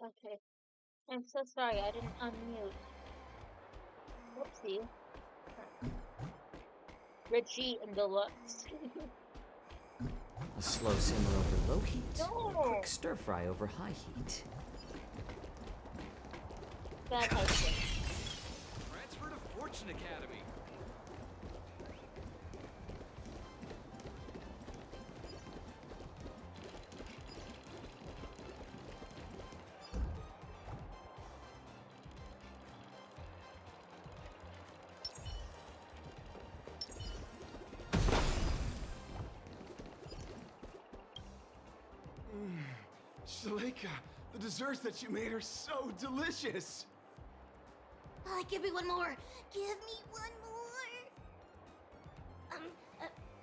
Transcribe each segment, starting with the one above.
Okay. I'm so sorry, I didn't unmute. Whoopsie. Richie and Deluxe. A slow simmer over low heat, or a No! quick stir fry over high heat. Bad husband. Transfer to Fortune Academy. Shalika, the desserts that you made are so delicious! Give me one more! Give me one more!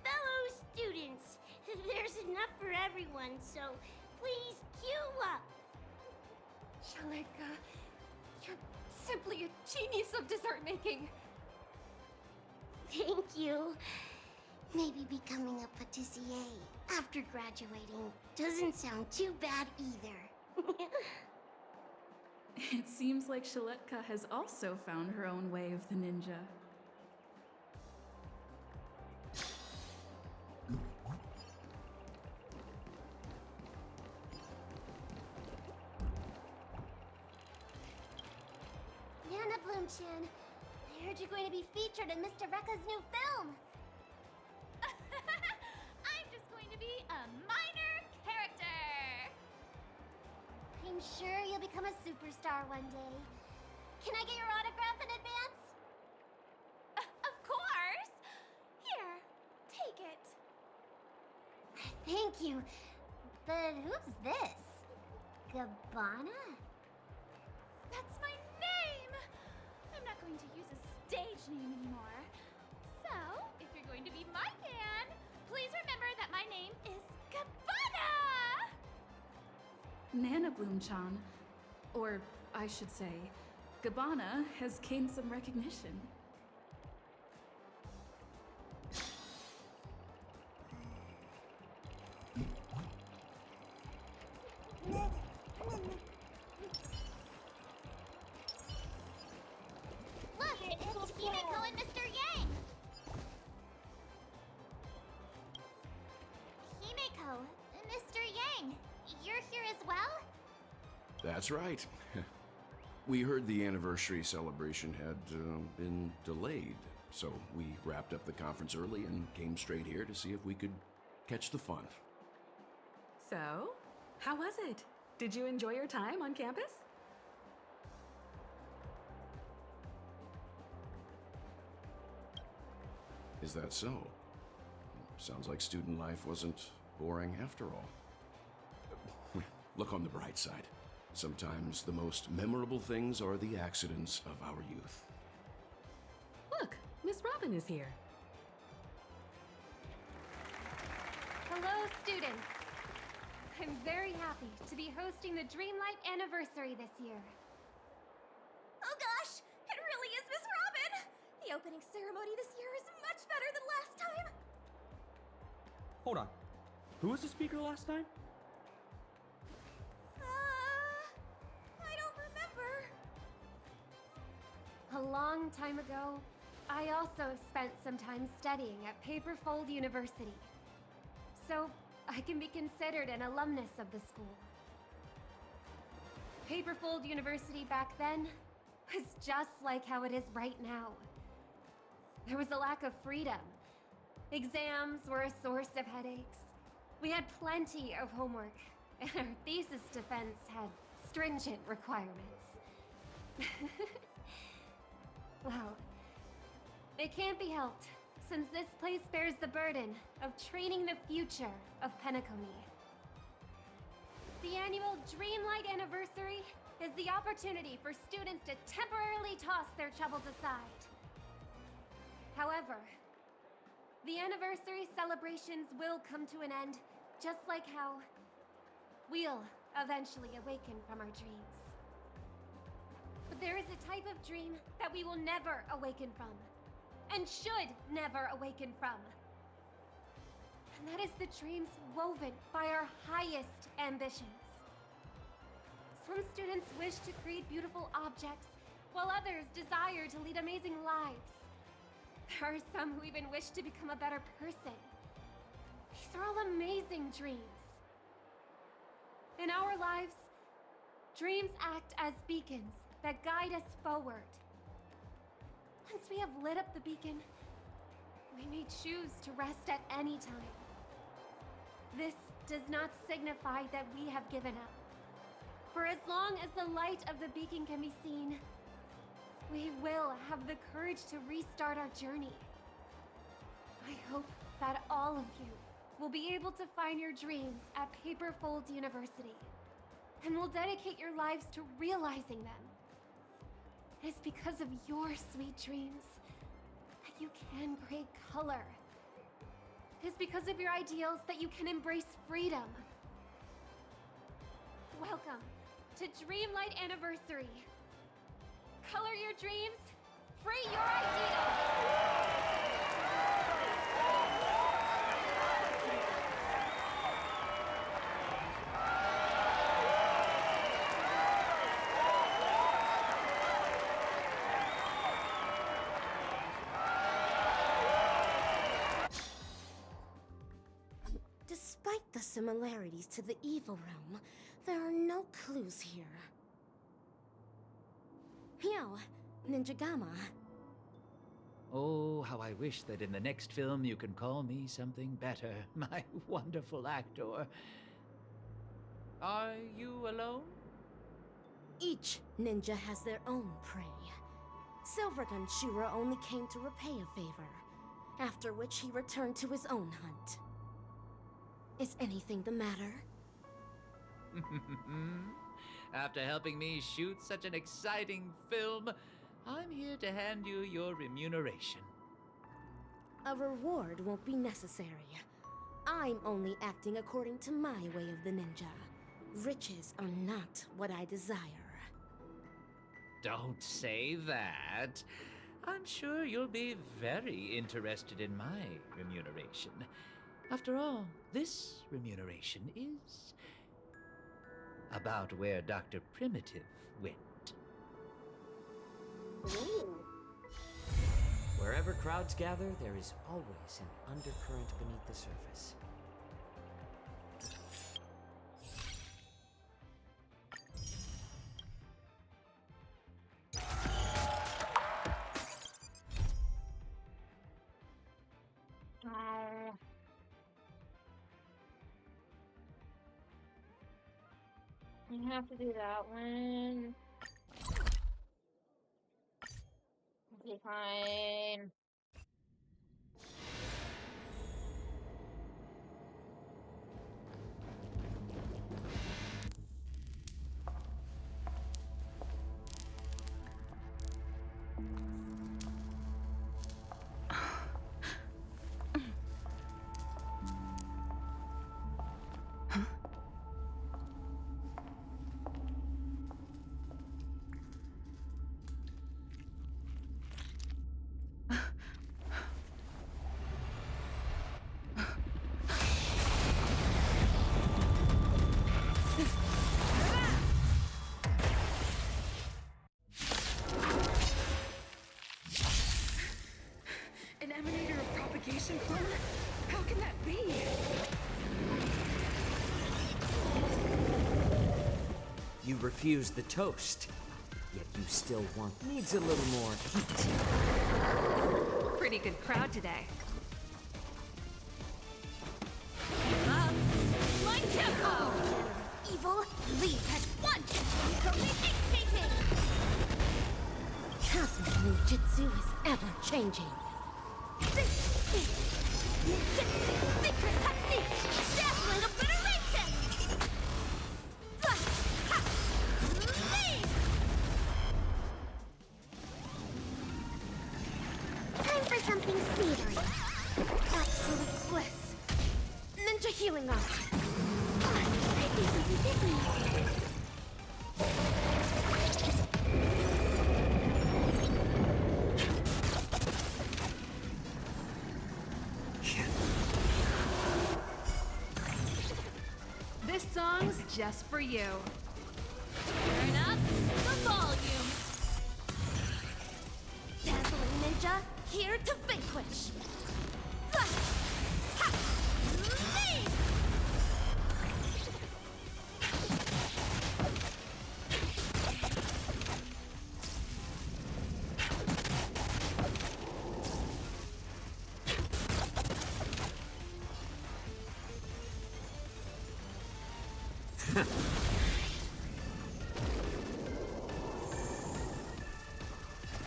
Fellow students, there's enough for everyone, so please queue up! Shalika, you're simply a genius of dessert making. Thank you. Maybe becoming a patissier after graduating doesn't sound too bad either. It seems like Shaletka has also found her own way of the ninja. Nana Bloom-chan, I heard you're going to be featured in Mr. Rekka's new film. I'm just going to be a minor character. I'm sure you'll become a superstar one day. Can I get your autograph in advance? Of course. Here, take it. Thank you. But who's this? Gabbana? That's my name. I'm not going to use a stage name anymore. So, if you're going to be my fan, please remember that my name is Gabbana! Nana Bloom-chan, or I should say, Gabbana, has gained some recognition. Look, it's Himeko and Mr. Yang! Himeko, Mr. Yang, you're here as well? That's right. We heard the anniversary celebration had been delayed, so we wrapped up the conference early and came straight here to see if we could catch the fun. So, how was it? Did you enjoy your time on campus? Is that so? Sounds like student life wasn't boring after all. Look on the bright side. Sometimes the most memorable things are the accidents of our youth. Look, Miss Robin is here. Hello, students. I'm very happy to be hosting the Dreamlight Anniversary this year. Oh gosh, it really is Miss Robin! The opening ceremony this year is much better than last time! Hold on. Who was the speaker last time? I don't remember. A long time ago, I also spent some time studying at Paperfold University. So, I can be considered an alumnus of the school. Paperfold University back then was just like how it is right now. There was a lack of freedom. Exams were a source of headaches. We had plenty of homework, and our thesis defense had stringent requirements. Well, it can't be helped, since this place bears the burden of training the future of Penacony. The annual Dreamlight Anniversary is the opportunity for students to temporarily toss their troubles aside. However, the anniversary celebrations will come to an end, just like how we'll eventually awaken from our dreams. But there is a type of dream that we will never awaken from, and should never awaken from. And that is the dreams woven by our highest ambitions. Some students wish to create beautiful objects, while others desire to lead amazing lives. There are some who even wish to become a better person. These are all amazing dreams. In our lives, dreams act as beacons that guide us forward. Once we have lit up the beacon, we may choose to rest at any time. This does not signify that we have given up. For as long as the light of the beacon can be seen, we will have the courage to restart our journey. I hope that all of you will be able to find your dreams at Paperfold University, and will dedicate your lives to realizing them. It is because of your sweet dreams that you can create color. It is because of your ideals that you can embrace freedom. Welcome to Dreamlight Anniversary. Color your dreams, free your ideals! Despite the similarities to the evil realm, there are no clues here. Yo, Ninjagama. Oh, how I wish that in the next film you can call me something better, my wonderful actor. Are you alone? Each ninja has their own prey. Silvergun Shura only came to repay a favor, after which he returned to his own hunt. Is anything the matter? After helping me shoot such an exciting film, I'm here to hand you your remuneration. A reward won't be necessary. I'm only acting according to my way of the ninja. Riches are not what I desire. Don't say that. I'm sure you'll be very interested in my remuneration. After all, this remuneration is about where Dr. Primitive went. Ooh. Wherever crowds gather, there is always an undercurrent beneath the surface. You have to do that one. Okay, fine. Clone? How can that be? You refused the toast, yet you still want needs a little more heat. Pretty good crowd today. My tempo! Evil, leave at once! Dictating! Cosmic ninjutsu is ever changing. This is ninjutsu secret technique! Dazzling obliteration! Leave! Time for something savory. Absolute bliss. Ninja healing art. This song's just for you. Turn up the volume. Dazzling ninja, here to vanquish. Ha! Ha! Leave!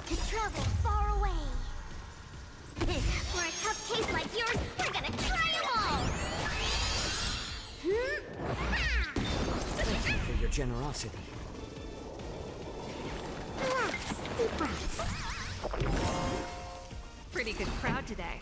To travel far away. For a tough case like yours, we're gonna try them all! Thank you for your generosity. Relax, deep breaths. Pretty good crowd today.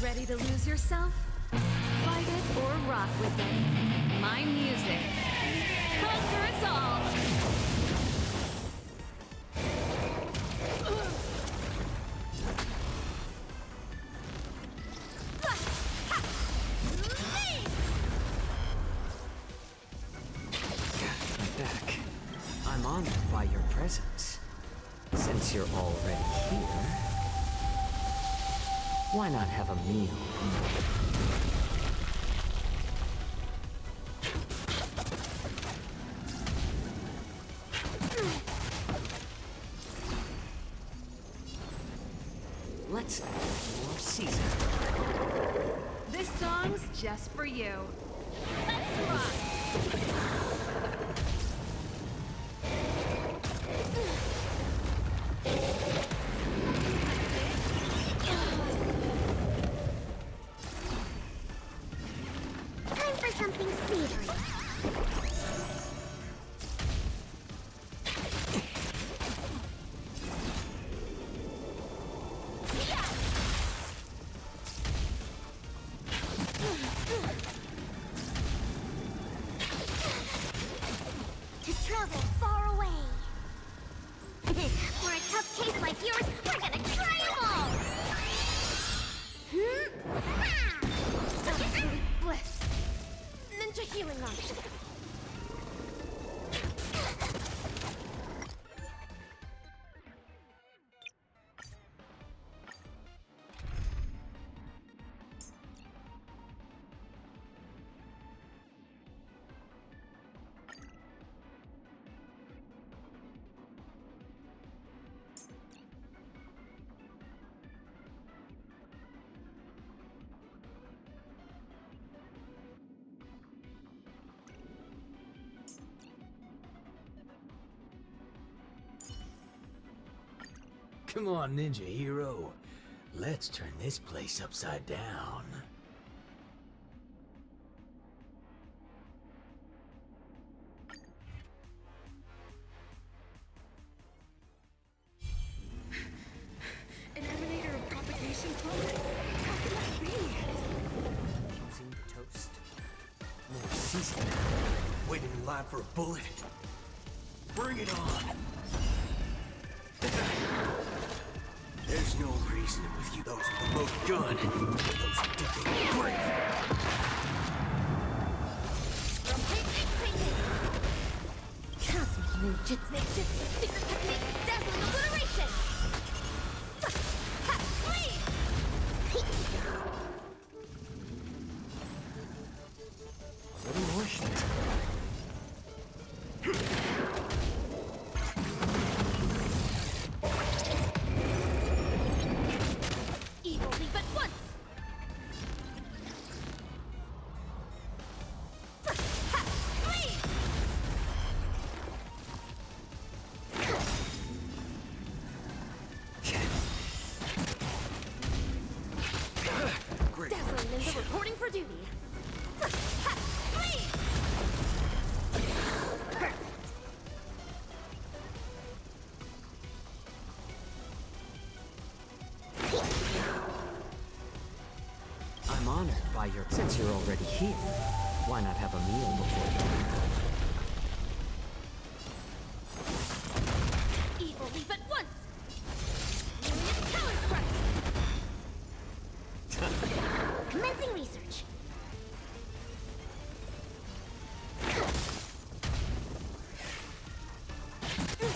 Ready to lose yourself? Fight it or rock with it. My music. Conquer us all! I'm back. I'm honored by your presence. Since you're already here, why not have a meal? Let's add more season. This song's just for you. Let's rock! Time for something savory. To travel far away. For a tough case like yours, we're gonna try them all! Absolute bliss. Ninja healing art. Come on, Ninja Hero. Let's turn this place upside down. An emanator of propagation cloak? How could that be? Using the toast. More season. Waiting in line for a bullet? Bring it on! There's no reason with you those with the most gun. Those who think they can break. Cosmic ninjutsu, secret technique, dazzling obliteration! Ha! Leave! A little more heat. Evil leave at once! Ha! Leave! Great. Dazzling ninja reporting for duty. Ha! Leave! Perfect. I'm honored by your... Since you're already here, Why not have a meal before bed? Evil, leave at once! Myriad talent thrust! Commencing research.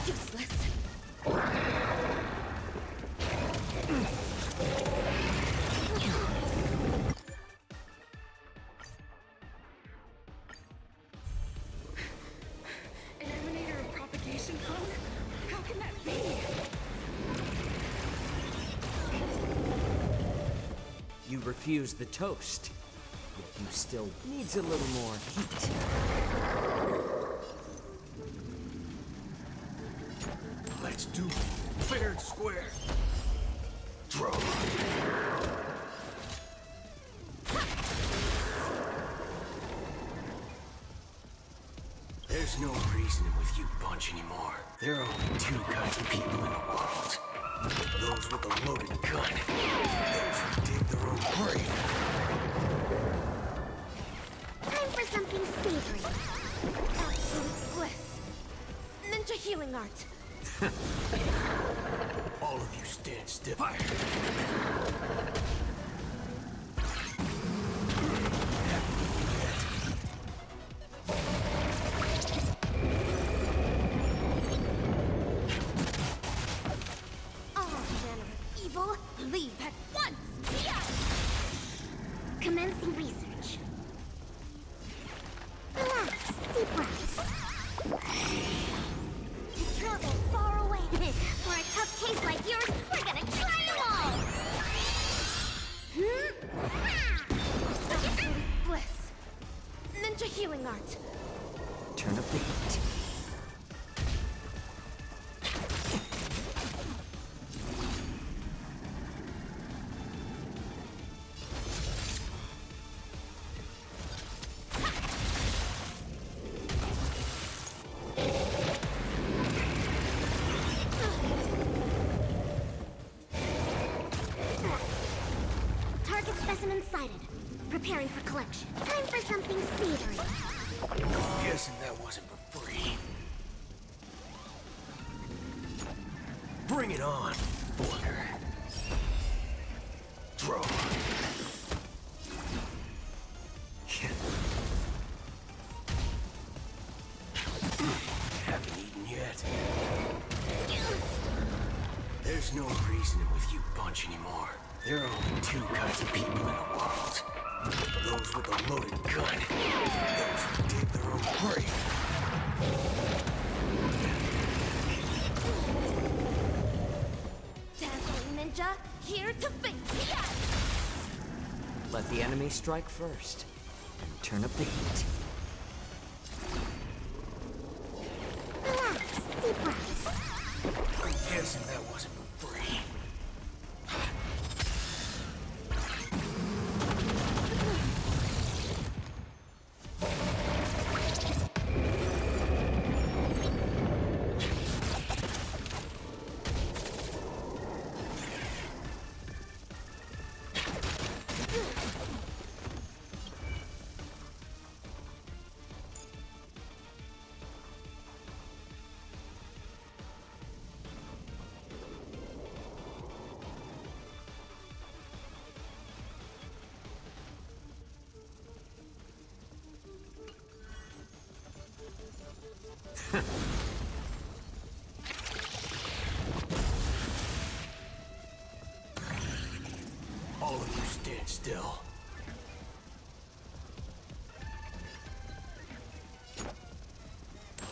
Useless. An emanator of propagation cone? How can that be? You refuse the toast, yet you still needs a little more heat. Let's do it. Fair and square. Throw. There's no reasoning with you bunch anymore. There are only two kinds of people in the world. Those with a loaded gun. Those who dig their own grave. Time for something savory. Absolute bliss. Ninja healing art. All of you stand still. Fire! All manner of evil, leave at once! Yeah! Commencing research. Relax, deep breaths. To travel far away. For a tough case like yours, we're gonna try them all! Absolute bliss. Ninja healing art. Turn up the heat. Target specimen sighted. Preparing for collection. Time for something savory. Guessing that wasn't for free. Bring it on, Borger. Throw. Haven't eaten yet. There's no reasoning with you bunch anymore. There are only two kinds of people in the world. Those with a loaded gun. Those who dig their own grave. Dazzling ninja, here to fix. Yes! Let the enemy strike first, and turn up the heat. Relax, deep breaths. I'm guessing that wasn't for free. All of you stand still.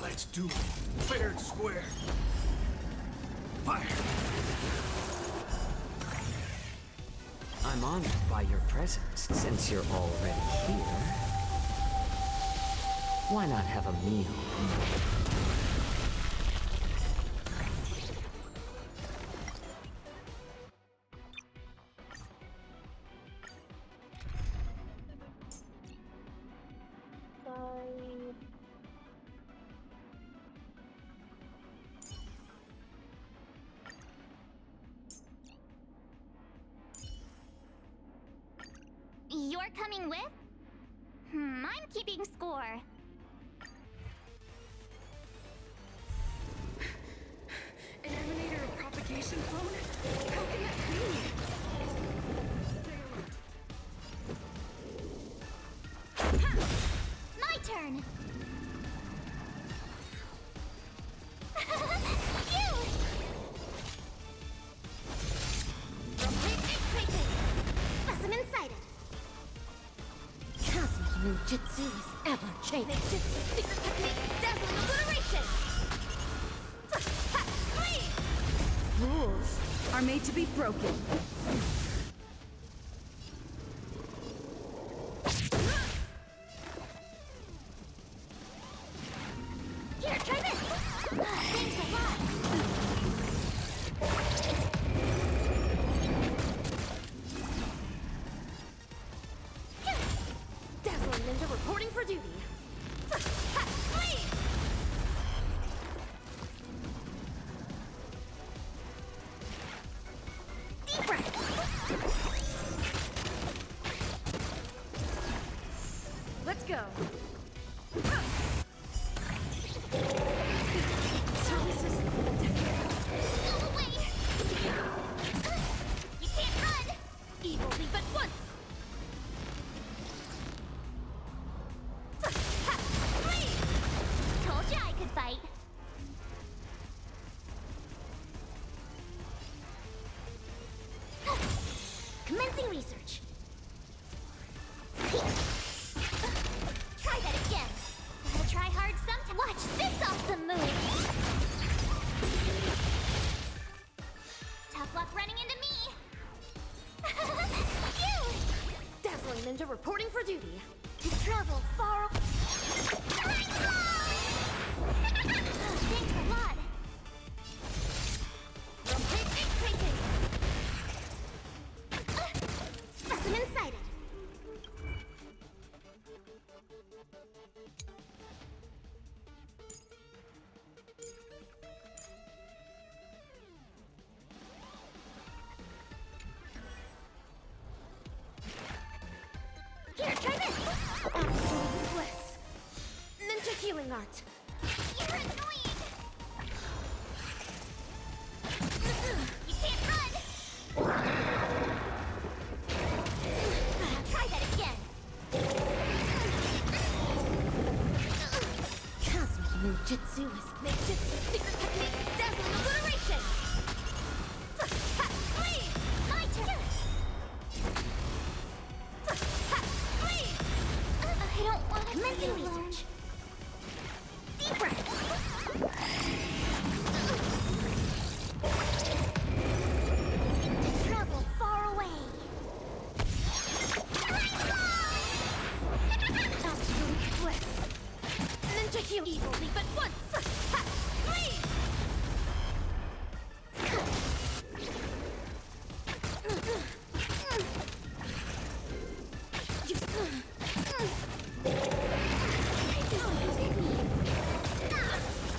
Let's do it. Fair and square. Fire! I'm honored by your presence, since you're already here. Why not have a meal? You're coming with? I'm keeping score. An emanator of propagation clone? How can that be? My turn! Specimen sighted. Cosmic ninjutsu is ever changing. Ninjutsu secret technique, dazzling obliteration! Rules are made to be broken. Here, try this! Thanks a lot! Dazzling ninja reporting for duty. Deep breath! Let's go. Services Go away! You can't run! evil leave at once. Told you I could fight. Commencing research. Try that again. Gotta try hard sometime. Watch this awesome move. Tough luck running into me. Phew! Dazzling ninja reporting for duty. To travel far. Thanks a lot. Specimen sighted. Here, try this. Absolute bliss. Ninja healing art. You're annoying. You can't run. Try that again. Cosmic ninjutsu is ninjutsu secret technique, dazzling obliteration. My turn. I don't want to Commencing be alone. research. Deep breath. To travel far away. Absolute bliss. Ninja heal evil leave at once.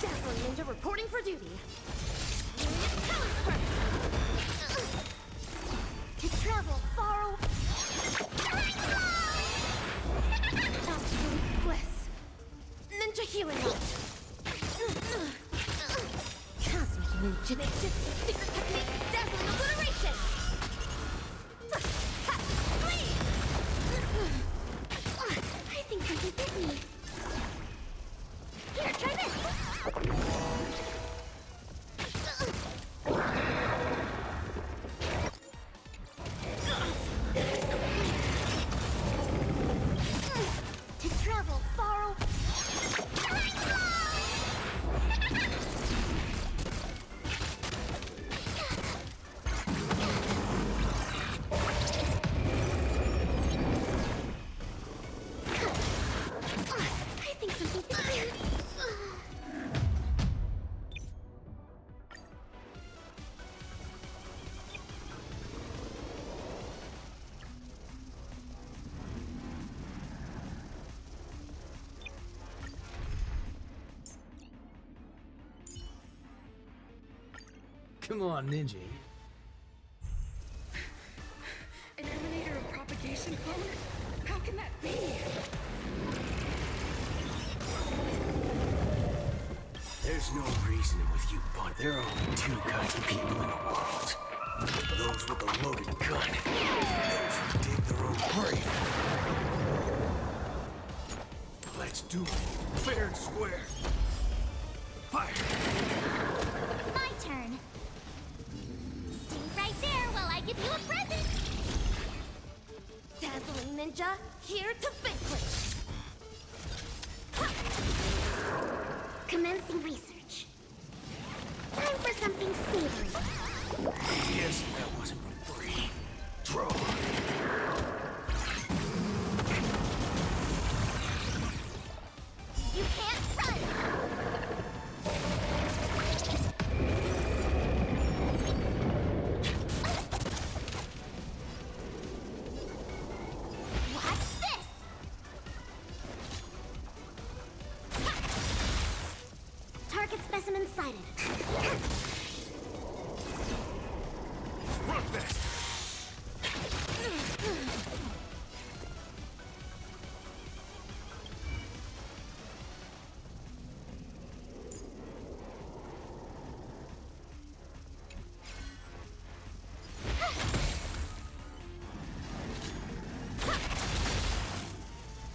Dazzling ninja reporting for duty. To travel far away. Absolute bliss. Ninja healing art. Cosmic ninjutsu secret technique, dazzling obliteration. I think something bit me. Here, try this. To travel far away. I think something bit me. Come on, Ninja. An emanator of propagation clone? How can that be? There's no reasoning with you, but there are only two kinds of people in the world. Those with a loaded gun. Those who dig their own grave. Let's do it. Fair and square. Fire! My turn. Stay right there while I give you a present. Dazzling ninja, here to vanquish. Commencing research. Time for something savory. Yes, that wasn't for free. Draw. You can't run! Watch this! Target specimen sighted. Run fast!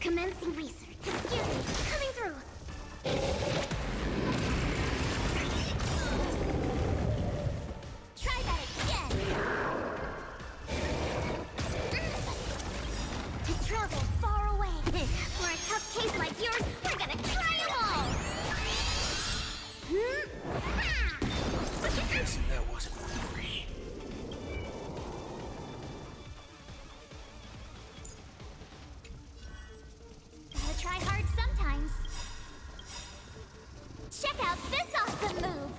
Commencing research. Excuse me, coming through. Try that again. To travel far away. For a tough case like yours, we're gonna try them all. Yes, that wasn't for free. Gotta try hard sometimes. Check out this awesome move.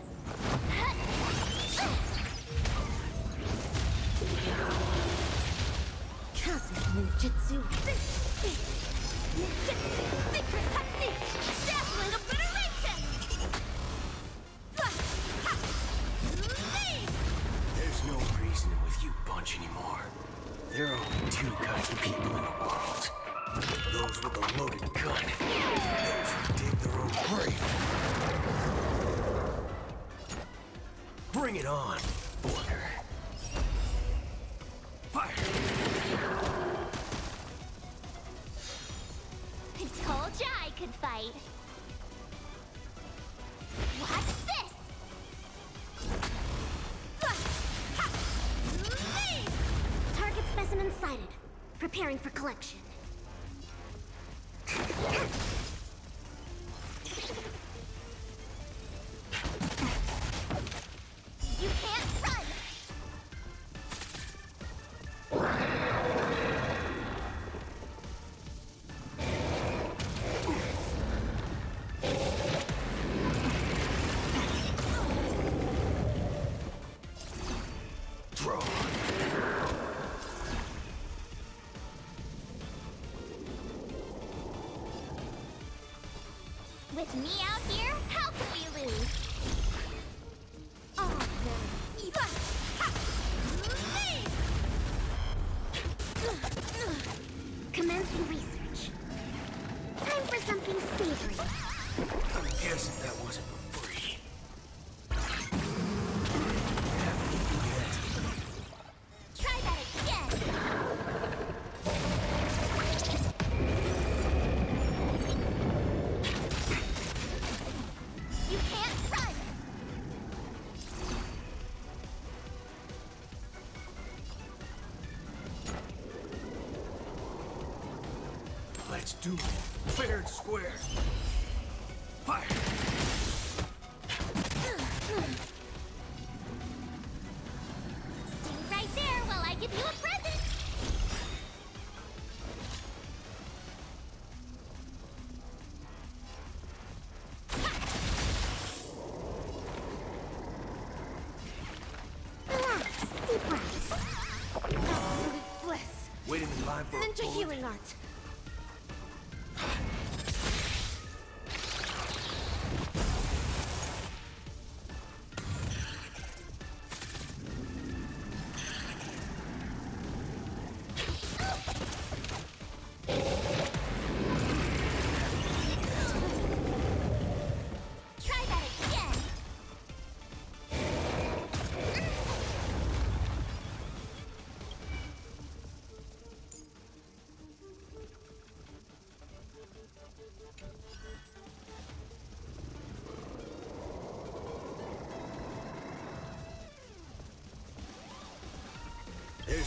Cosmic ninjutsu. Ninjutsu secret technique. Dazzling obliteration. There's no reasoning with you bunch anymore. There are only two kinds of people in the world. Those with a loaded gun. Those who dig their own grave. Bring it on, Border. Fire! I told ya I could fight. Watch this. Target specimen sighted. Preparing for collection. You can't run! Draw. With me out here, how could we lose? Oh, commencing research. Time for something savory. I'm guessing that wasn't for free. Try that again. You can't run. Let's do it. Fair and square. Fire! Stay right there while I give you a present. Relax, deep breaths. Absolute bliss. Waiting in line for a Ninja bullet. healing art. Try that again.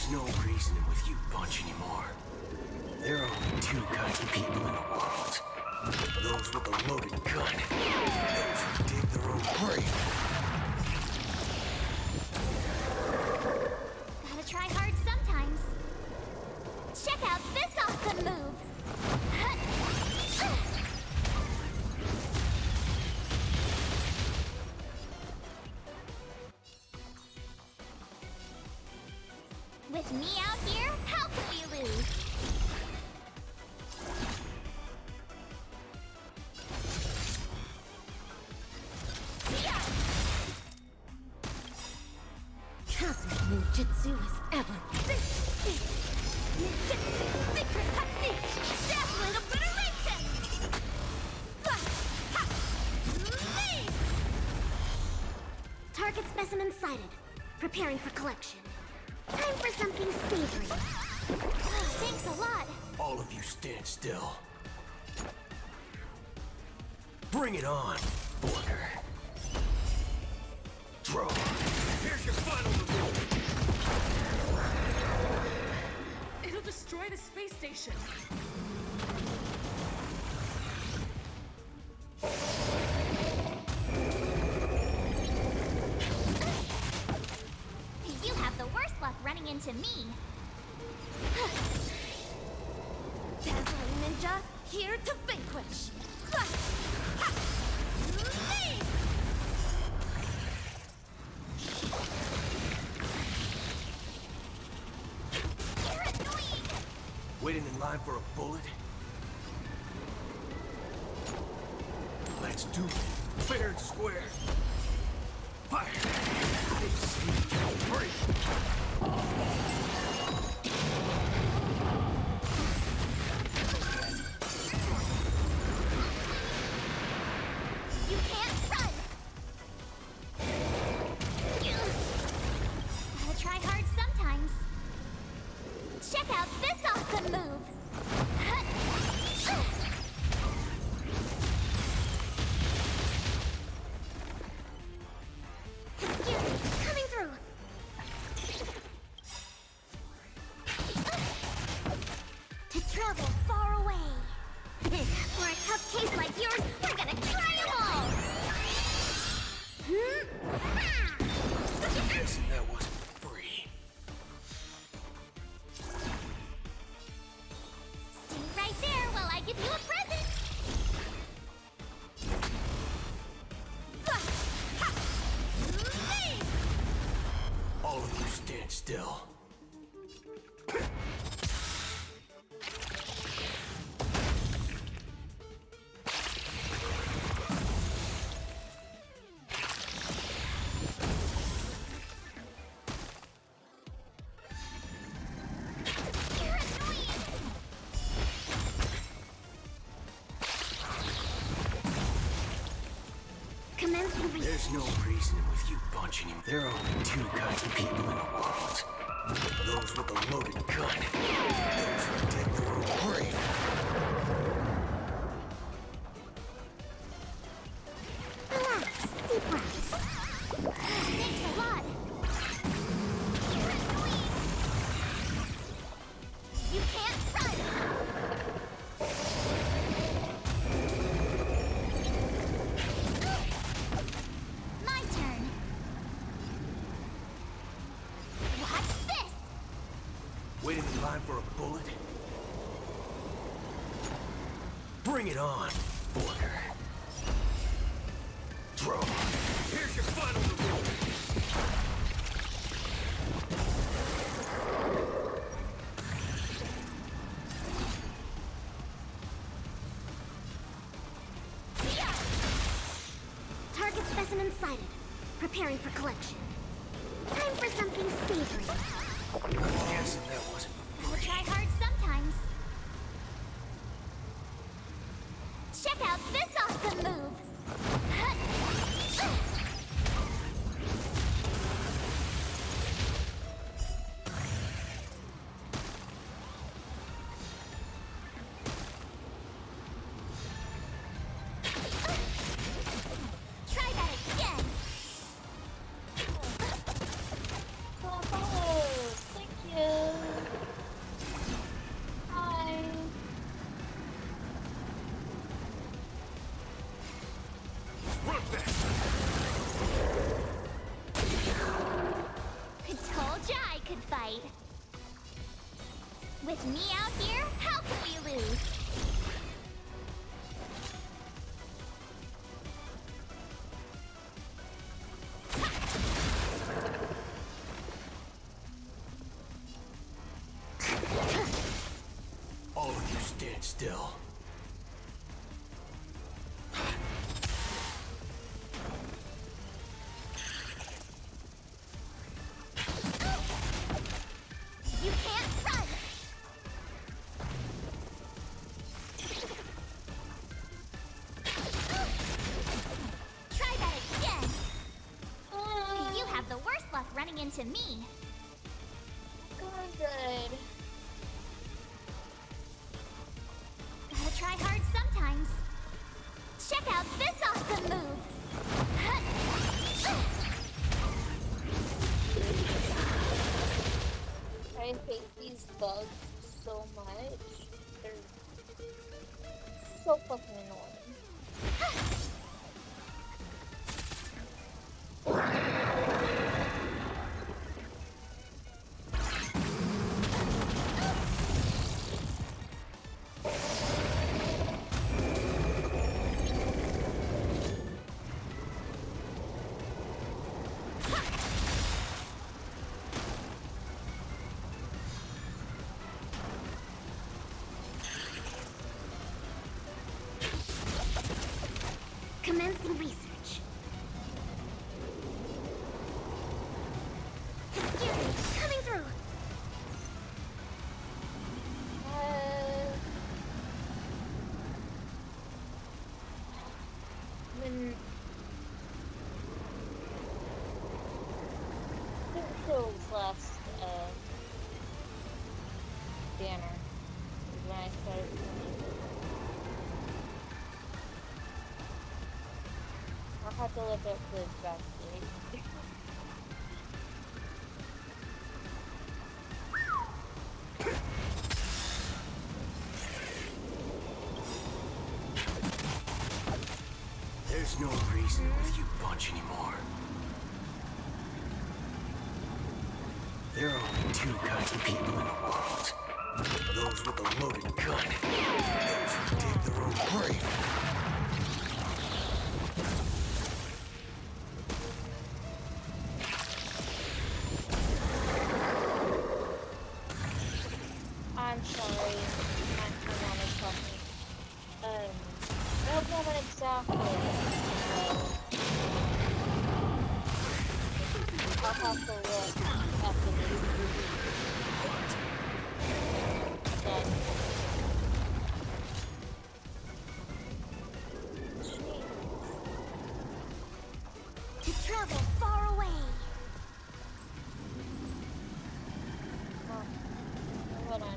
There's no reasoning with you bunch anymore. There are only two kinds of people in the world. Those with a loaded gun. Those who dig their own grave. Gotta try hard sometimes. Check out this awesome move! With me out here, how can we lose? Cosmic ninjutsu is ever. Ninjutsu secret technique! Dazzling obliteration! Target specimen sighted. Preparing for collection. Time for something savory. Thanks a lot. All of you stand still. Bring it on, Booker. Draw. Here's your final reward. It'll destroy the space station. You have the worst luck running into me. Dazzling ninja, here to vanquish. You're annoying! Waiting in line for a bullet? Let's do it. Fair and square. Fire! Break! You can't run! Gotta try hard sometimes. Check out this awesome move! Excuse me, coming through! To travel far away! For a tough case like yours, we're gonna try them all! I'm guessing that wasn't free. Stay right there while I give you a present! All of you stand still. You're annoying! Commencing There's no reasoning with you bunch anymore. There are only two kinds of people in the world. Those with a loaded gun. Those who dig their own grave. Relax, deep breaths. Thanks a lot! You're annoying! You can't run! My turn! Watch this! Waiting in line for a bullet? Bring it on, Booker. Draw. Here's your final reward. Target specimen sighted. Preparing for collection. Time for something savory. I'm guessing that wasn't Gotta try hard sometimes. Check out this awesome move! Try that again! Oh, thank you. With me out here, how can we lose? All of you stand still. You can't run! Try that again! You have the worst luck running into me. Going good. Gotta try hard sometimes. Check out this awesome move! I hate these bugs so much. They're so fucking annoying. Commencing research. Excuse me, coming through. When Jow-Cho's last banner is when I started playing. I'll have to look up the exact date. There's no reason with you bunch anymore. There are only two kinds of people in the world. Those with a loaded gun. Those who dig their own grave. I'm sorry, my mom is talking. I don't know when exactly. I'll have to look after this. Done. To travel far away. Oh, hold on.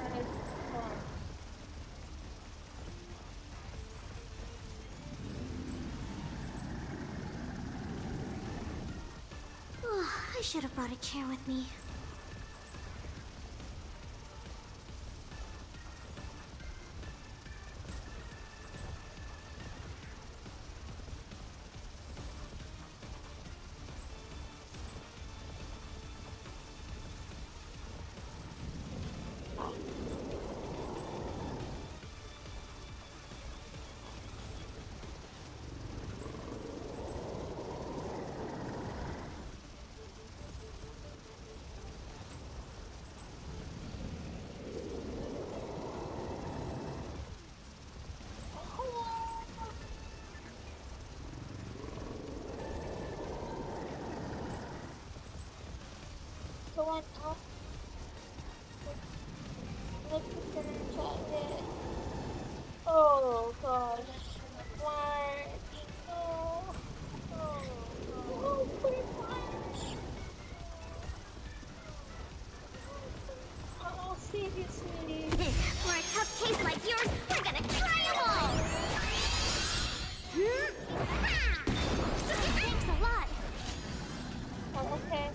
Alright, hold on. I should have brought a chair with me. Someone else. Let's put them in chat. Oh gosh. Why? Oh. Oh. Oh, pretty much. Oh, seriously. For a tough case like yours, we're gonna try them all! Thanks a lot. Oh, okay.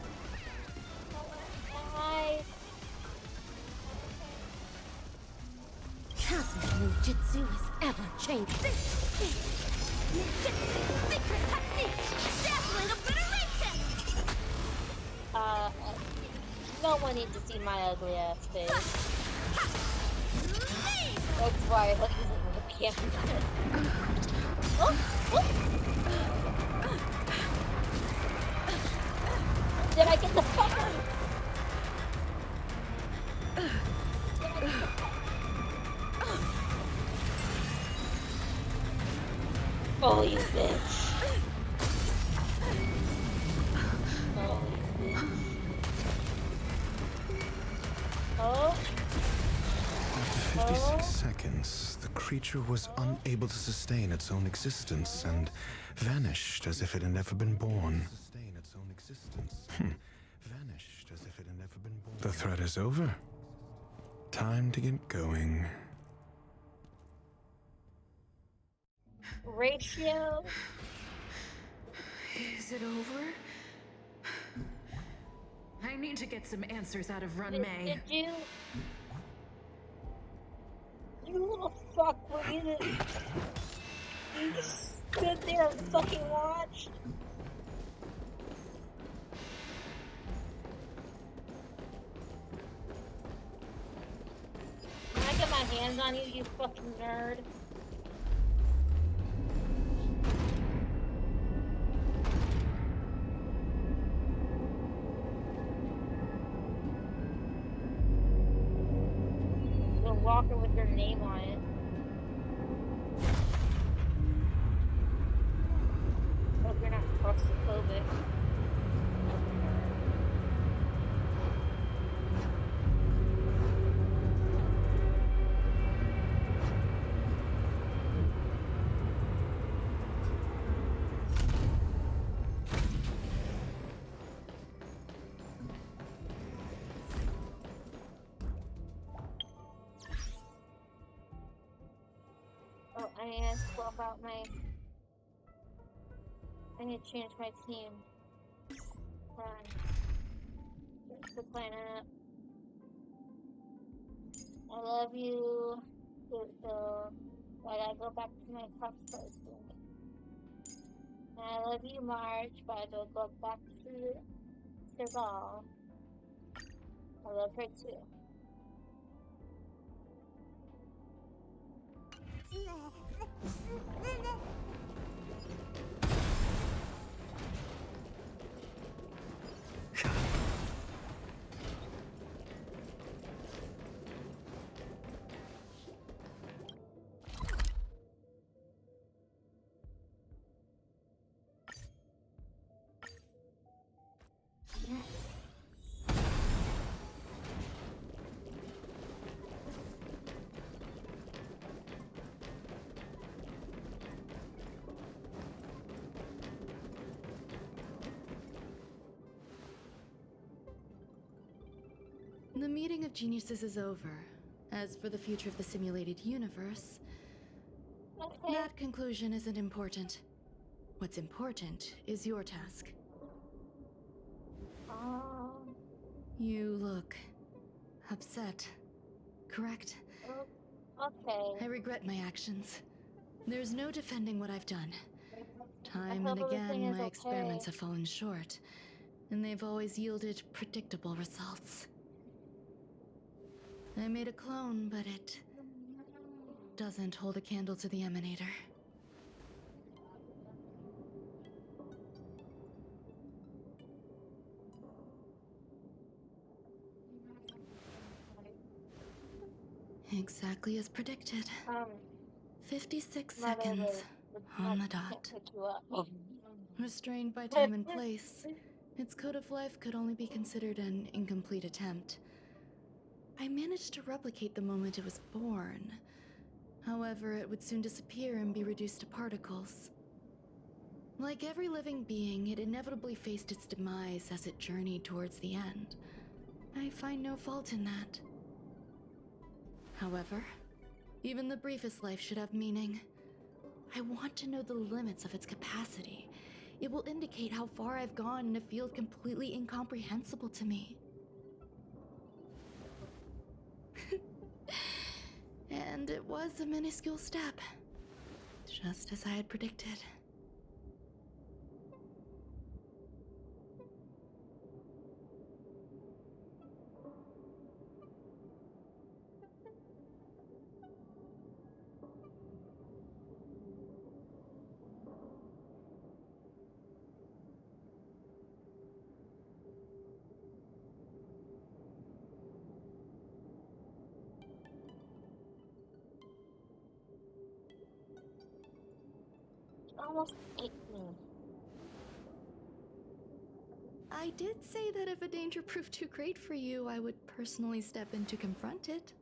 Hi. Cosmic ninjutsu is ever changing. Ninjutsu secret technique! Dazzling obliteration! No one needs to see my ugly ass face. That's why I like using the camera. Oh! Did I get the fucker? Oh, you bitch. Oh, you bitch. Oh. After 56 seconds, the creature was unable to sustain its own existence and vanished as if it had never been born. Vanished as if it had never been born. The threat is over. Time to get going. Ratio. Is it over? I need to get some answers out of Run Did May. you? You little fuck, were you just stood there and fucking watched? Can I get my hands on you, you fucking nerd? The walker with your name on it. Hope you're not claustrophobic. Oh, I need to swap out my... I need to change my team. Run. Just the planet. I love you. So, I gotta go back to my top person. And I love you, March, but I gotta go back to Serval. I love her too. The meeting of geniuses is over. As for the future of the simulated universe, that conclusion isn't important. What's important is your task. You look upset, correct? Okay. I regret my actions. There's no defending what I've done. Time and hope everything again, is my okay. experiments have fallen short, and they've always yielded predictable results. I made a clone, but it doesn't hold a candle to the Emanator. Exactly as predicted. 56 seconds on the dot. Restrained by time and place, its code of life could only be considered an incomplete attempt. I managed to replicate the moment it was born. However, it would soon disappear and be reduced to particles. Like every living being, it inevitably faced its demise as it journeyed towards the end. I find no fault in that. However, even the briefest life should have meaning. I want to know the limits of its capacity. It will indicate how far I've gone in a field completely incomprehensible to me. And And it was a minuscule step, just as I had predicted. Almost 18. I did say that if a danger proved too great for you, I would personally step in to confront it.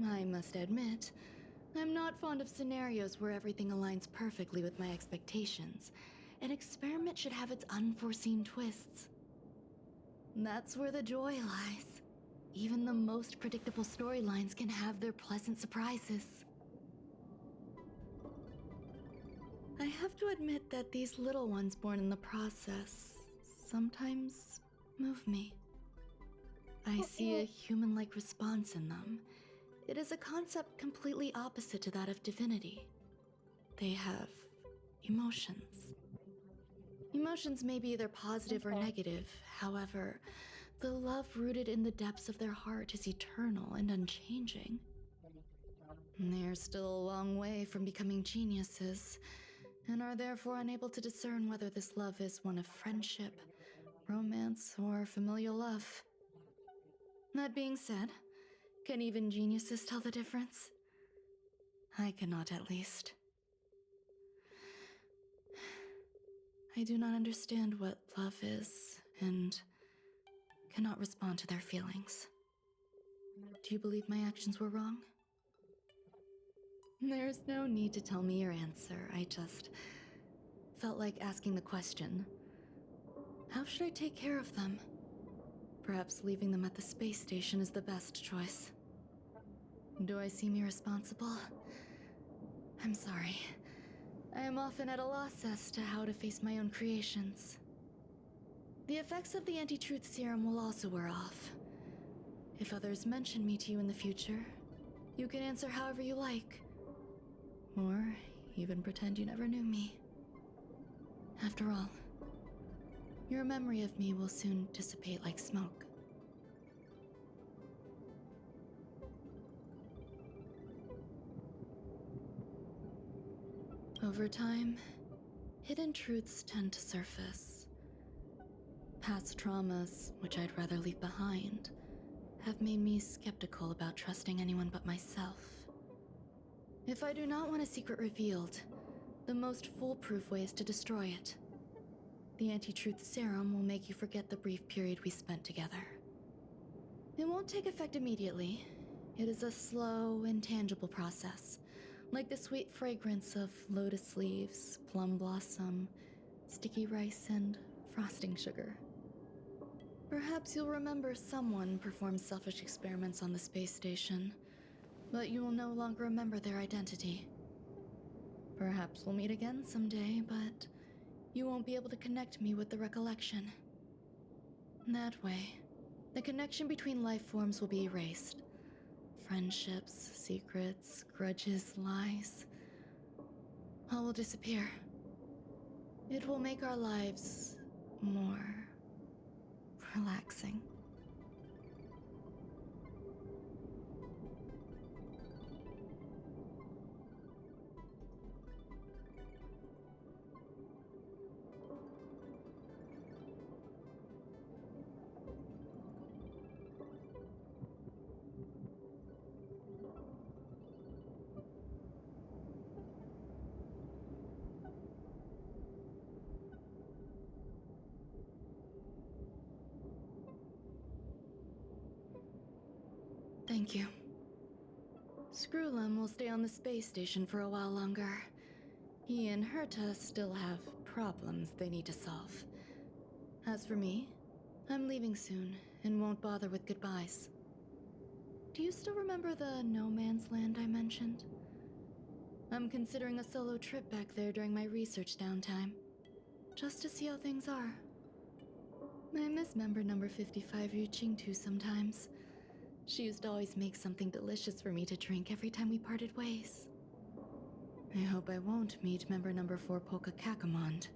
I must admit, I'm not fond of scenarios where everything aligns perfectly with my expectations. An experiment should have its unforeseen twists. That's where the joy lies. Even the most predictable storylines can have their pleasant surprises. I have to admit that these little ones born in the process sometimes move me. I see a human-like response in them. It is a concept completely opposite to that of divinity. They have emotions. Emotions may be either positive or negative. However, the love rooted in the depths of their heart is eternal and unchanging. They're still a long way from becoming geniuses, and are therefore unable to discern whether this love is one of friendship, romance, or familial love. That being said, can even geniuses tell the difference? I cannot, at least. I do not understand what love is, and cannot respond to their feelings. Do you believe my actions were wrong? There's no need to tell me your answer. I just felt like asking the question. How should I take care of them? Perhaps leaving them at the space station is the best choice. Do I seem irresponsible? I'm sorry. I am often at a loss as to how to face my own creations. The effects of the anti-truth serum will also wear off. If others mention me to you in the future, you can answer however you like. Or even pretend you never knew me. After all, your memory of me will soon dissipate like smoke. Over time, hidden truths tend to surface. Past traumas, which I'd rather leave behind, have made me skeptical about trusting anyone but myself. If I do not want a secret revealed, the most foolproof way is to destroy it. The anti-truth serum will make you forget the brief period we spent together. It won't take effect immediately. It is a slow, intangible process, like the sweet fragrance of lotus leaves, plum blossom, sticky rice, and frosting sugar. Perhaps you'll remember someone performed selfish experiments on the space station, but you will no longer remember their identity. Perhaps we'll meet again someday, but you won't be able to connect me with the recollection. That way, the connection between life forms will be erased. Friendships, secrets, grudges, lies, all will disappear. It will make our lives more relaxing. Thank you. Screwlum will stay on the space station for a while longer. He and Herta still have problems they need to solve. As for me, I'm leaving soon and won't bother with goodbyes. Do you still remember the no man's land I mentioned? I'm considering a solo trip back there during my research downtime, just to see how things are. I miss member number 55 Jiaoqiu sometimes. She used to always make something delicious for me to drink every time we parted ways. I hope I won't meet member number 4 Polka Kakamond.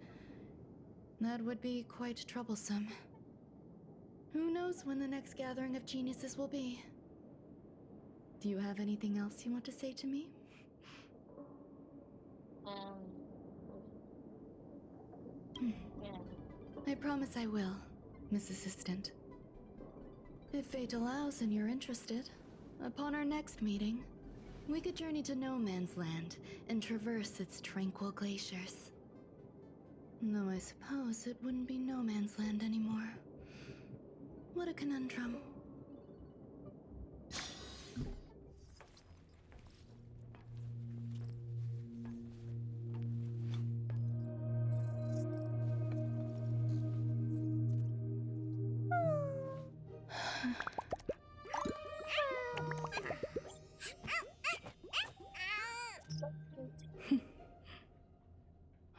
That would be quite troublesome. Who knows when the next gathering of geniuses will be? Do you have anything else you want to say to me? Yeah. I promise I will, Miss Assistant. If fate allows and you're interested, upon our next meeting, we could journey to No Man's Land and traverse its tranquil glaciers. Though I suppose it wouldn't be No Man's Land anymore. What a conundrum.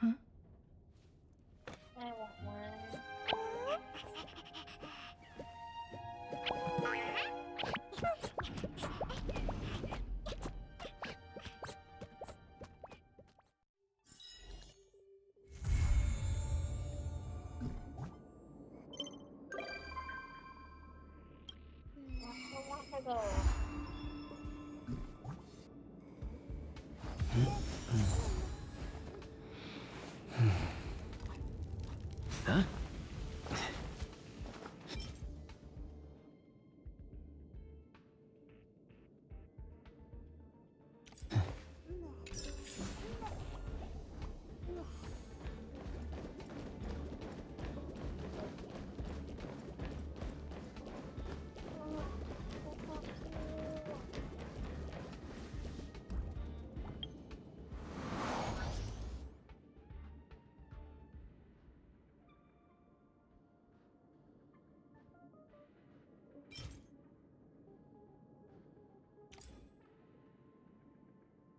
Huh? I want one. I want to go. Huh?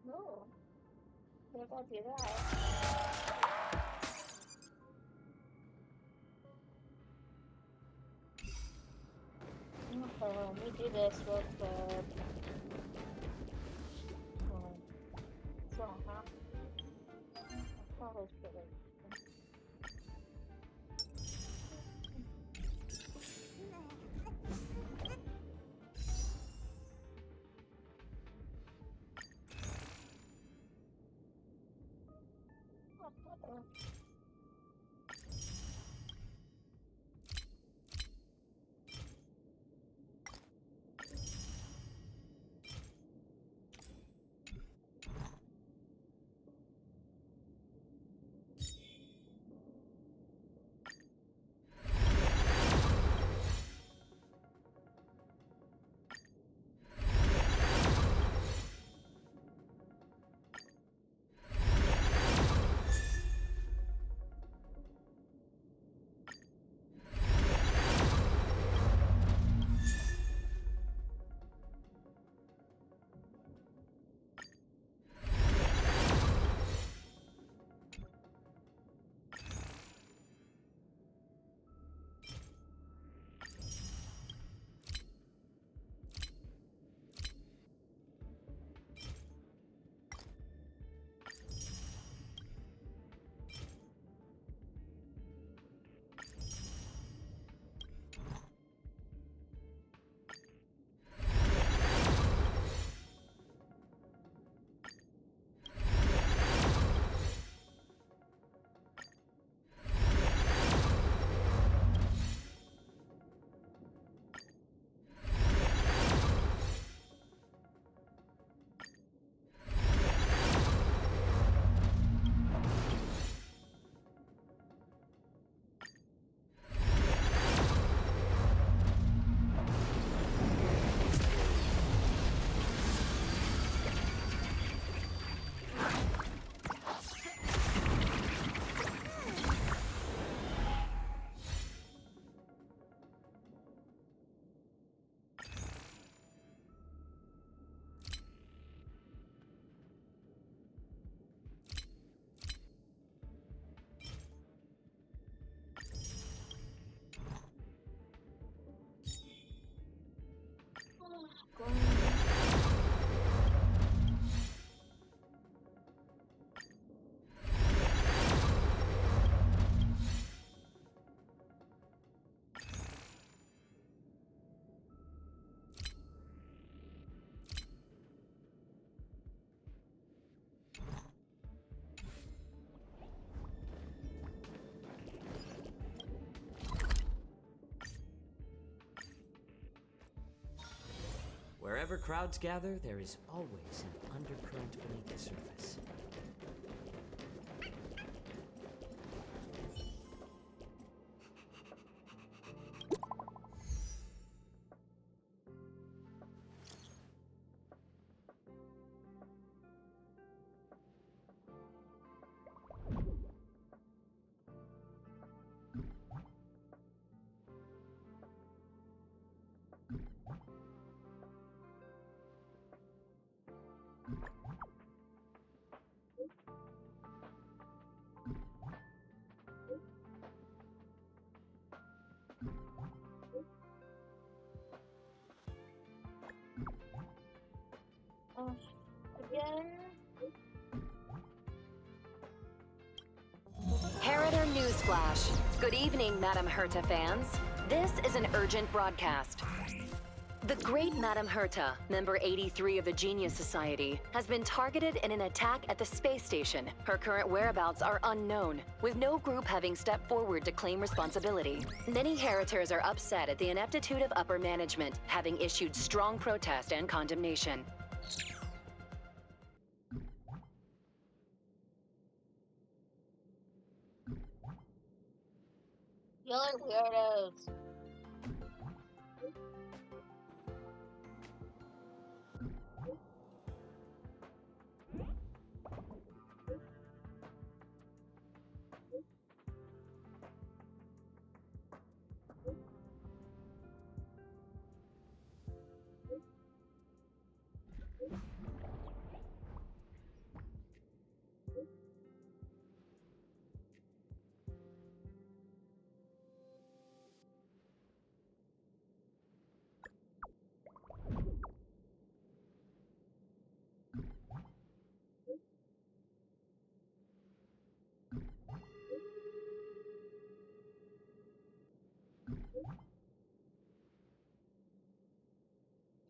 No. What if I do that? Okay, let me do this real quick. So, huh? That's probably good. Wherever crowds gather, there is always an undercurrent beneath the surface. Again? Harrider Newsflash. Good evening, Madame Herta fans. This is an urgent broadcast. The great Madame Herta, member 83 of the Genius Society, has been targeted in an attack at the space station. Her current whereabouts are unknown, with no group having stepped forward to claim responsibility. Many Heritors are upset at the ineptitude of upper management, having issued strong protest and condemnation. Y'all are weirdos.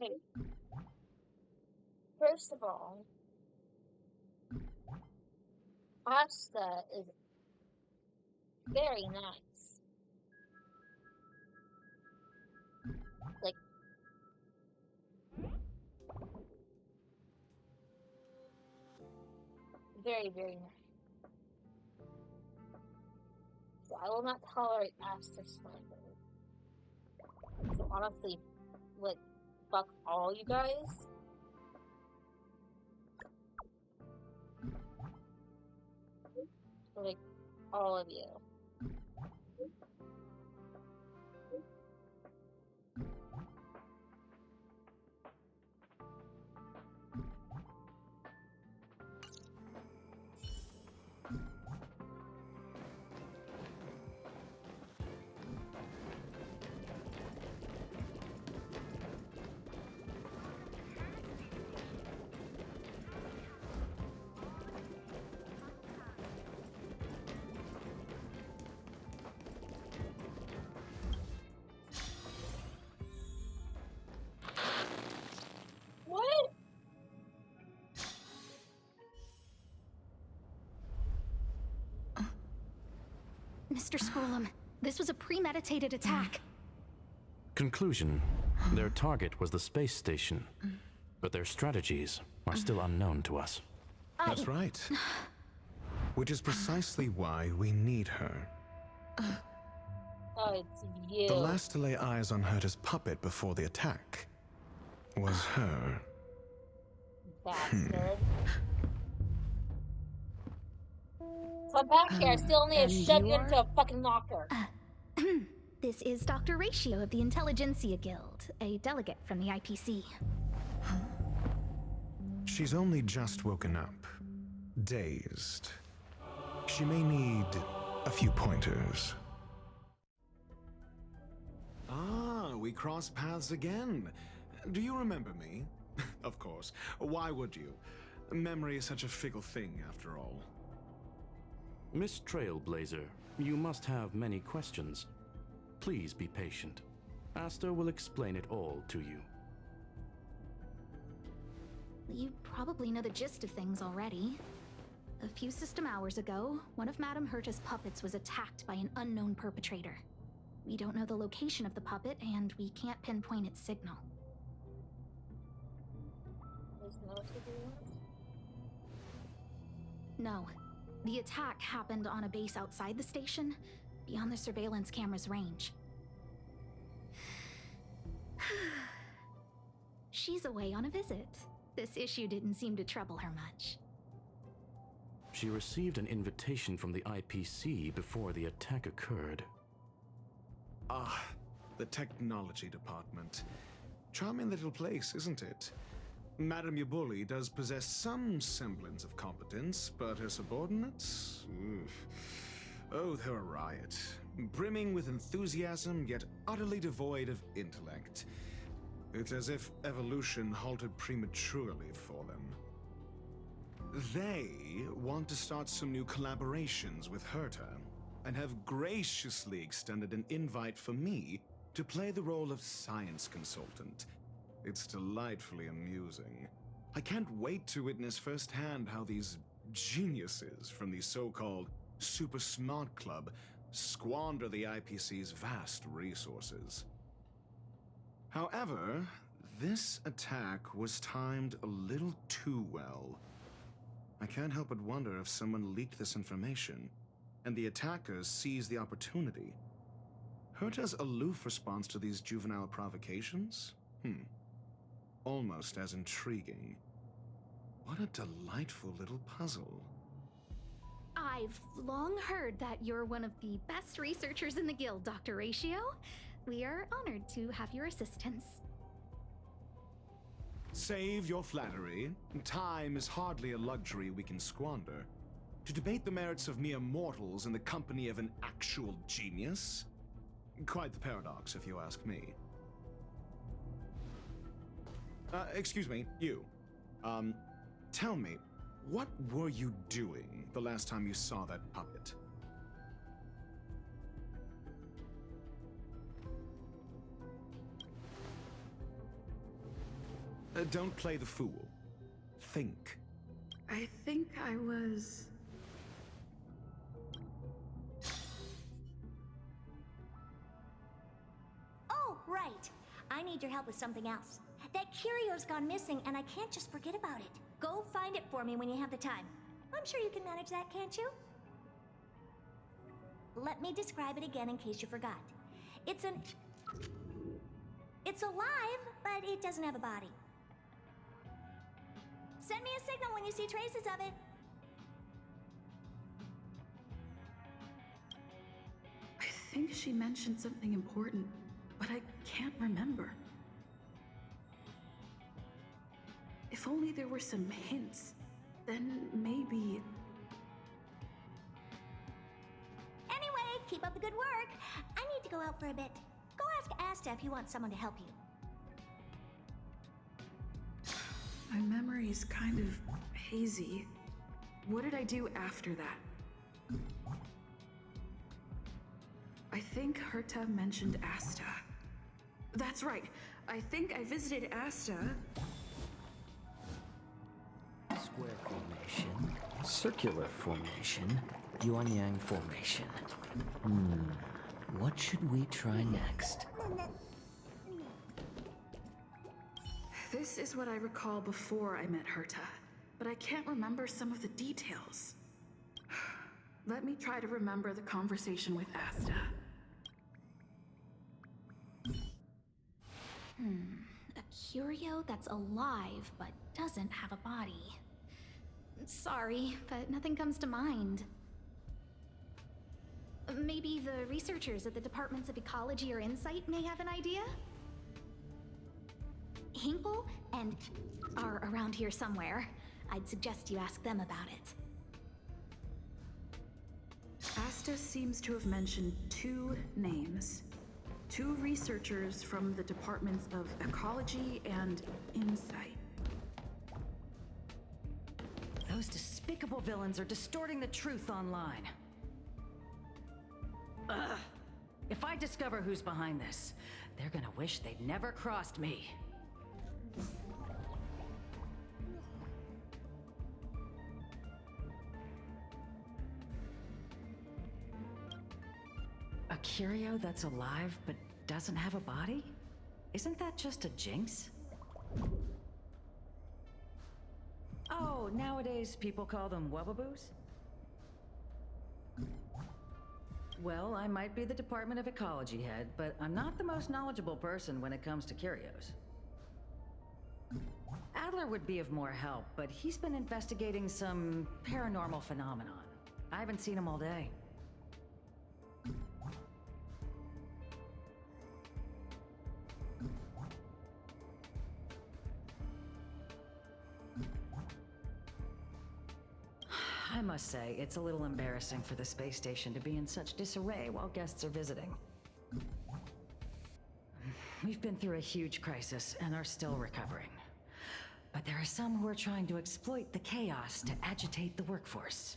Okay. First of all, pasta is very nice. Like, very, very nice. So I will not tolerate pasta slander. So honestly, like, fuck all you guys. Like, all of you. What? Mr. Scrollum, this was a premeditated attack. Conclusion: their target was the space station, but their strategies are still unknown to us. That's right. Which is precisely why we need her. Oh, it's you. The last to lay eyes on Herta's puppet before the attack was her. Bastard. So I'm back here. I still need to shove you into a fucking locker. This is Dr. Ratio of the Intelligentsia Guild, a delegate from the IPC. She's only just woken up, dazed. She may need a few pointers. Ah, we cross paths again. Do you remember me? Of course. Why would you? Memory is such a fickle thing, after all. Miss Trailblazer, you must have many questions. Please be patient. Aster will explain it all to you. You probably know the gist of things already. A few system hours ago, one of Madame Herta's puppets was attacked by an unknown perpetrator. We don't know the location of the puppet, and we can't pinpoint its signal. there's no surveillance? No. The attack happened on a base outside the station, beyond the surveillance camera's range. She's away on a visit. This issue didn't seem to trouble her much. She received an invitation from the IPC before the attack occurred. Ah, the technology department. Charming little place, isn't it? Madame Yabuli does possess some semblance of competence, but her subordinates? Oof. Oh, they're a riot. Brimming with enthusiasm, yet utterly devoid of intellect. It's as if evolution halted prematurely for them. They want to start some new collaborations with Herta, and have graciously extended an invite for me to play the role of science consultant. It's delightfully amusing. I can't wait to witness firsthand how these geniuses from the so-called Super Smart Club squander the IPC's vast resources. However, this attack was timed a little too well. I can't help but wonder if someone leaked this information, and the attackers seized the opportunity. Herta's aloof response to these juvenile provocations? Almost as intriguing. What a delightful little puzzle. I've long heard that you're one of the best researchers in the guild, Dr. Ratio. We are honored to have your assistance. Save your flattery. Time is hardly a luxury we can squander. To debate the merits of mere mortals in the company of an actual genius? Quite the paradox, if you ask me. Excuse me, you. Tell me, what were you doing the last time you saw that puppet? Don't play the fool. Think. I think I was... Oh, right. I need your help with something else. That curio's gone missing, and I can't just forget about it. Go find it for me when you have the time. I'm sure you can manage that, can't you? Let me describe it again in case you forgot. It's alive, but it doesn't have a body. Send me a signal when you see traces of it. I think she mentioned something important, but I can't remember. If only there were some hints, then maybe... Anyway, keep up the good work. I need to go out for a bit. Go ask Asta if you want someone to help you. My memory's kind of hazy. What did I do after that? I think Herta mentioned Asta. That's right. I think I visited Asta. Square formation, circular formation, yuan-yang formation. What should we try next? This is what I recall before I met Herta, but I can't remember some of the details. Let me try to remember the conversation with Asta. A curio that's alive but doesn't have a body. Sorry, but nothing comes to mind. Maybe the researchers at the Departments of Ecology or Insight may have an idea? Hinkle and are around here somewhere. I'd suggest you ask them about it. Asta seems to have mentioned two names. Two researchers from the Departments of Ecology and Insight. Those despicable villains are distorting the truth online. Ugh. If I discover who's behind this, they're gonna wish they'd never crossed me. A curio that's alive but doesn't have a body? Isn't that just a jinx? nowadays people call them wubbaboos? Well, I might be the Department of Ecology head, but I'm not the most knowledgeable person when it comes to curios. Adler would be of more help, but he's been investigating some paranormal phenomenon. I haven't seen him all day. I must say, it's a little embarrassing for the space station to be in such disarray while guests are visiting. We've been through a huge crisis and are still recovering. But there are some who are trying to exploit the chaos to agitate the workforce.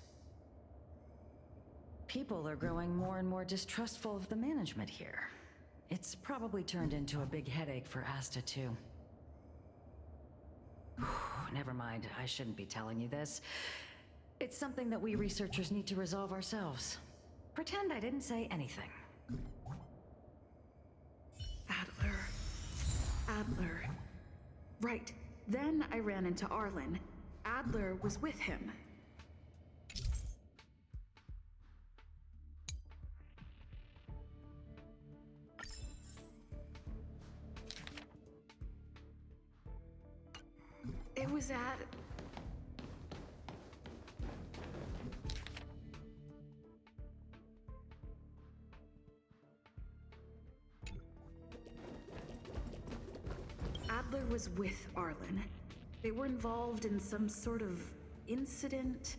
People are growing more and more distrustful of the management here. It's probably turned into a big headache for Asta, too. Never mind, I shouldn't be telling you this. It's something that we researchers need to resolve ourselves. Pretend I didn't say anything. Adler. Right. Then I ran into Arlen. Adler was with him. It was at... Adler was with Arlen. They were involved in some sort of incident.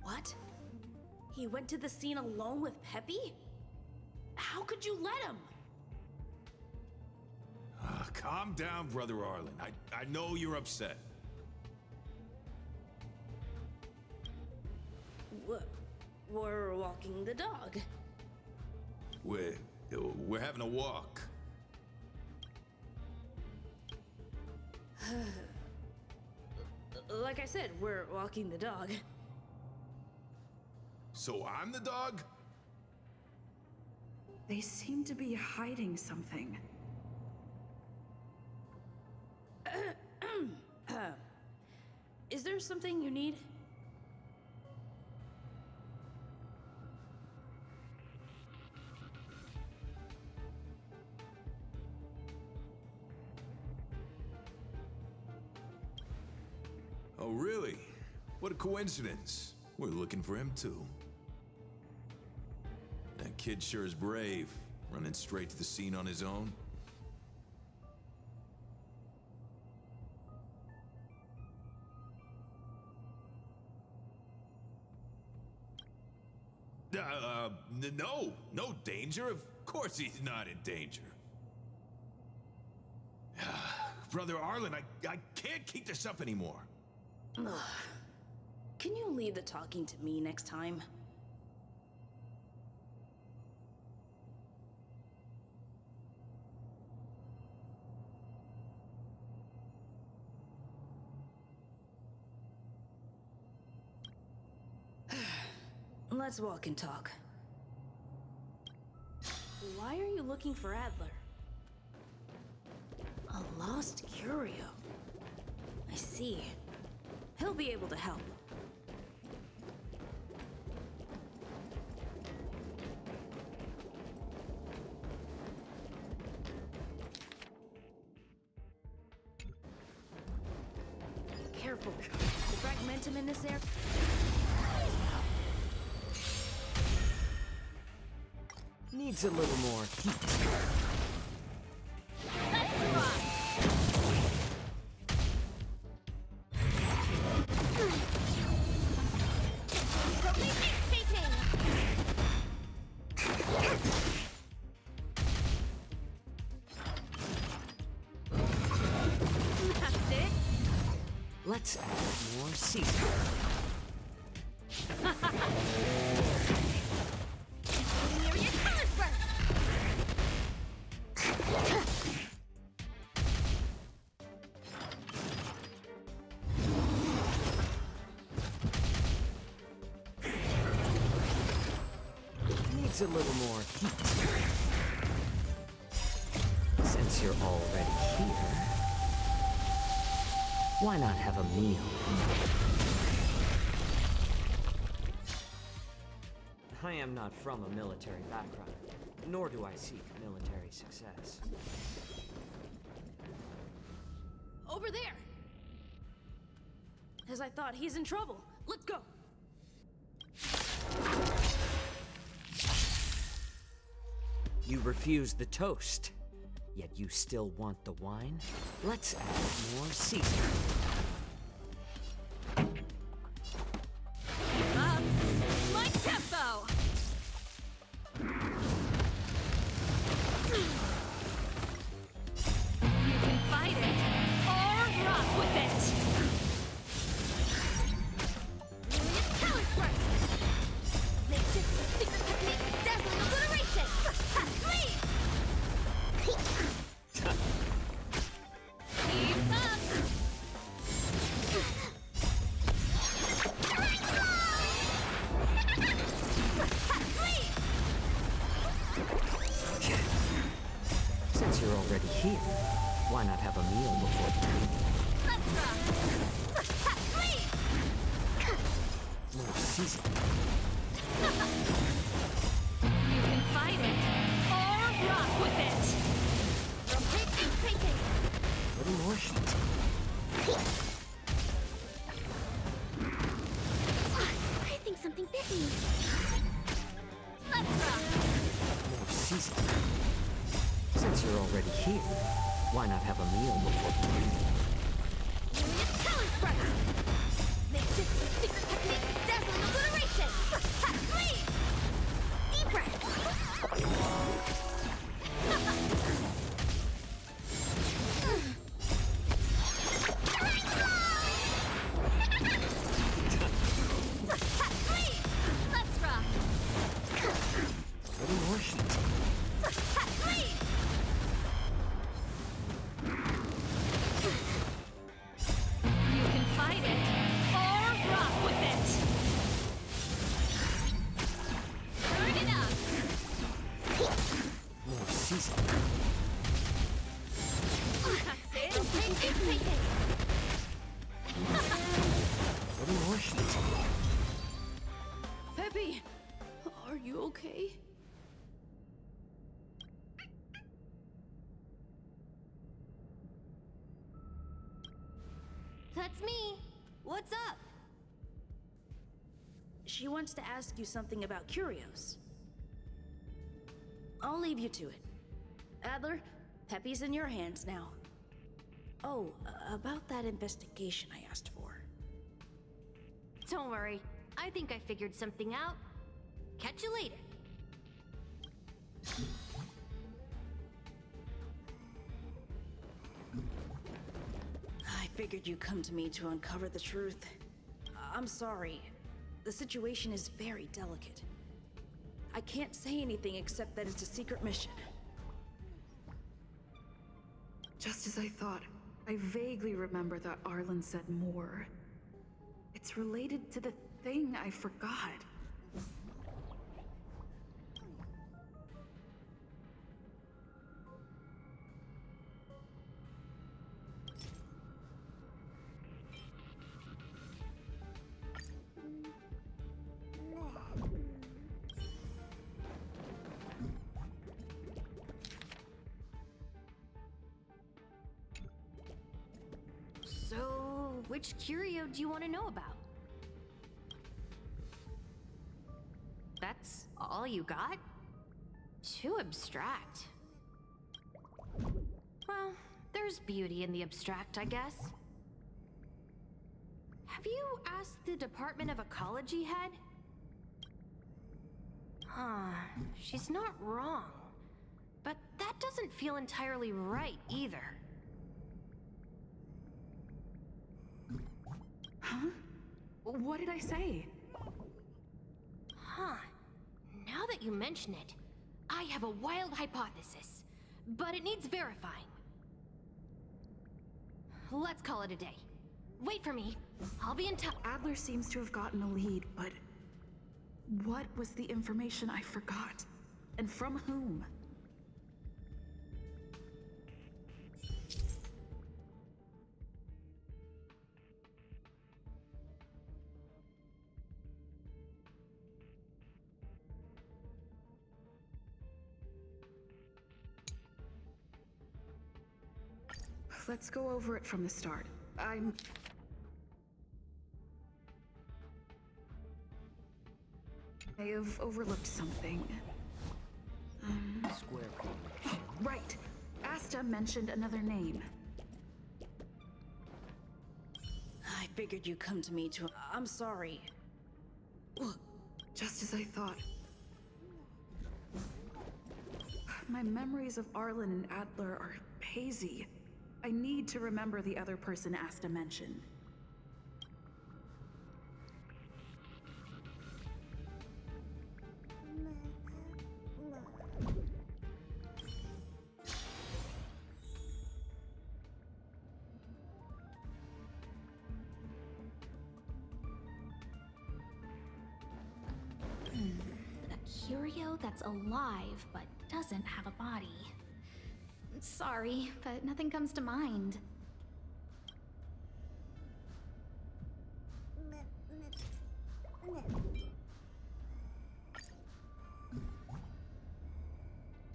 What? He went to the scene alone with Peppy? How could you let him? Calm down, Brother Arlen. I know you're upset. We're walking the dog. We're having a walk. Like I said, we're walking the dog. So I'm the dog? They seem to be hiding something. Is there something you need? Oh, really? What a coincidence. We're looking for him, too. That kid sure is brave, running straight to the scene on his own. No danger. Of course he's not in danger. Brother Arlen, I can't keep this up anymore. Can you leave the talking to me next time? Let's walk and talk. Why are you looking for Adler? A lost curio. I see. He'll be able to help. Careful. The fragmentum in this air. Needs a little more heat. Let's add more seasoning. Needs a little more heat. Set Since you're already here, why not have a meal? I am not from a military background, nor do I seek military success. Over there! As I thought, he's in trouble. Let's go! You refuse the toast, yet you still want the wine? Let's add more seasoning. Keep up! My tempo! You can fight it, or rock with it! Talent burst! Makes it secret technique, dazzling obliteration! Please! Keep up! Since you're already here, why not have a meal before the meal? More seasoning. You can fight it, or rock with it! Rotating! Little more heat. I think something bit me. Let's rock! More seasoning. Since you're already here, why not have a meal before the meal? Talent burst! Makes it secret technique, dazzling obliteration! Please! Deep breath! Let's rock! Little more heat. You can fight it, or rock with it! Turn it up! More seasoning. That's it! Little more heat. Peppy! Are you okay? That's me! What's up? She wants to ask you something about curios. I'll leave you to it. Adler, Peppy's in your hands now. Oh, about that investigation I asked for. Don't worry. I think I figured something out. Catch you later. I figured you'd come to me to uncover the truth. I'm sorry. The situation is very delicate. I can't say anything except that it's a secret mission. Just as I thought, I vaguely remember that Arlen said more. It's related to the thing I forgot. So, which curio do you want to know about? That's all you got? Too abstract. Well, there's beauty in the abstract, I guess. Have you asked the Department of Ecology head? Huh, she's not wrong. But that doesn't feel entirely right either. Huh? What did I say? Huh. Now that you mention it, I have a wild hypothesis, but it needs verifying. Let's call it a day. Wait for me. I'll be in touch. Adler seems to have gotten a lead, but what was the information I forgot? And from whom? Let's go over it from the start. I have overlooked something. Square formation. Right. Asta mentioned another name. I figured you'd come to me to. I'm sorry. Just as I thought. My memories of Arlen and Adler are hazy. I need to remember the other person Asta mentioned. A curio that's alive but doesn't have a body. Sorry, but nothing comes to mind.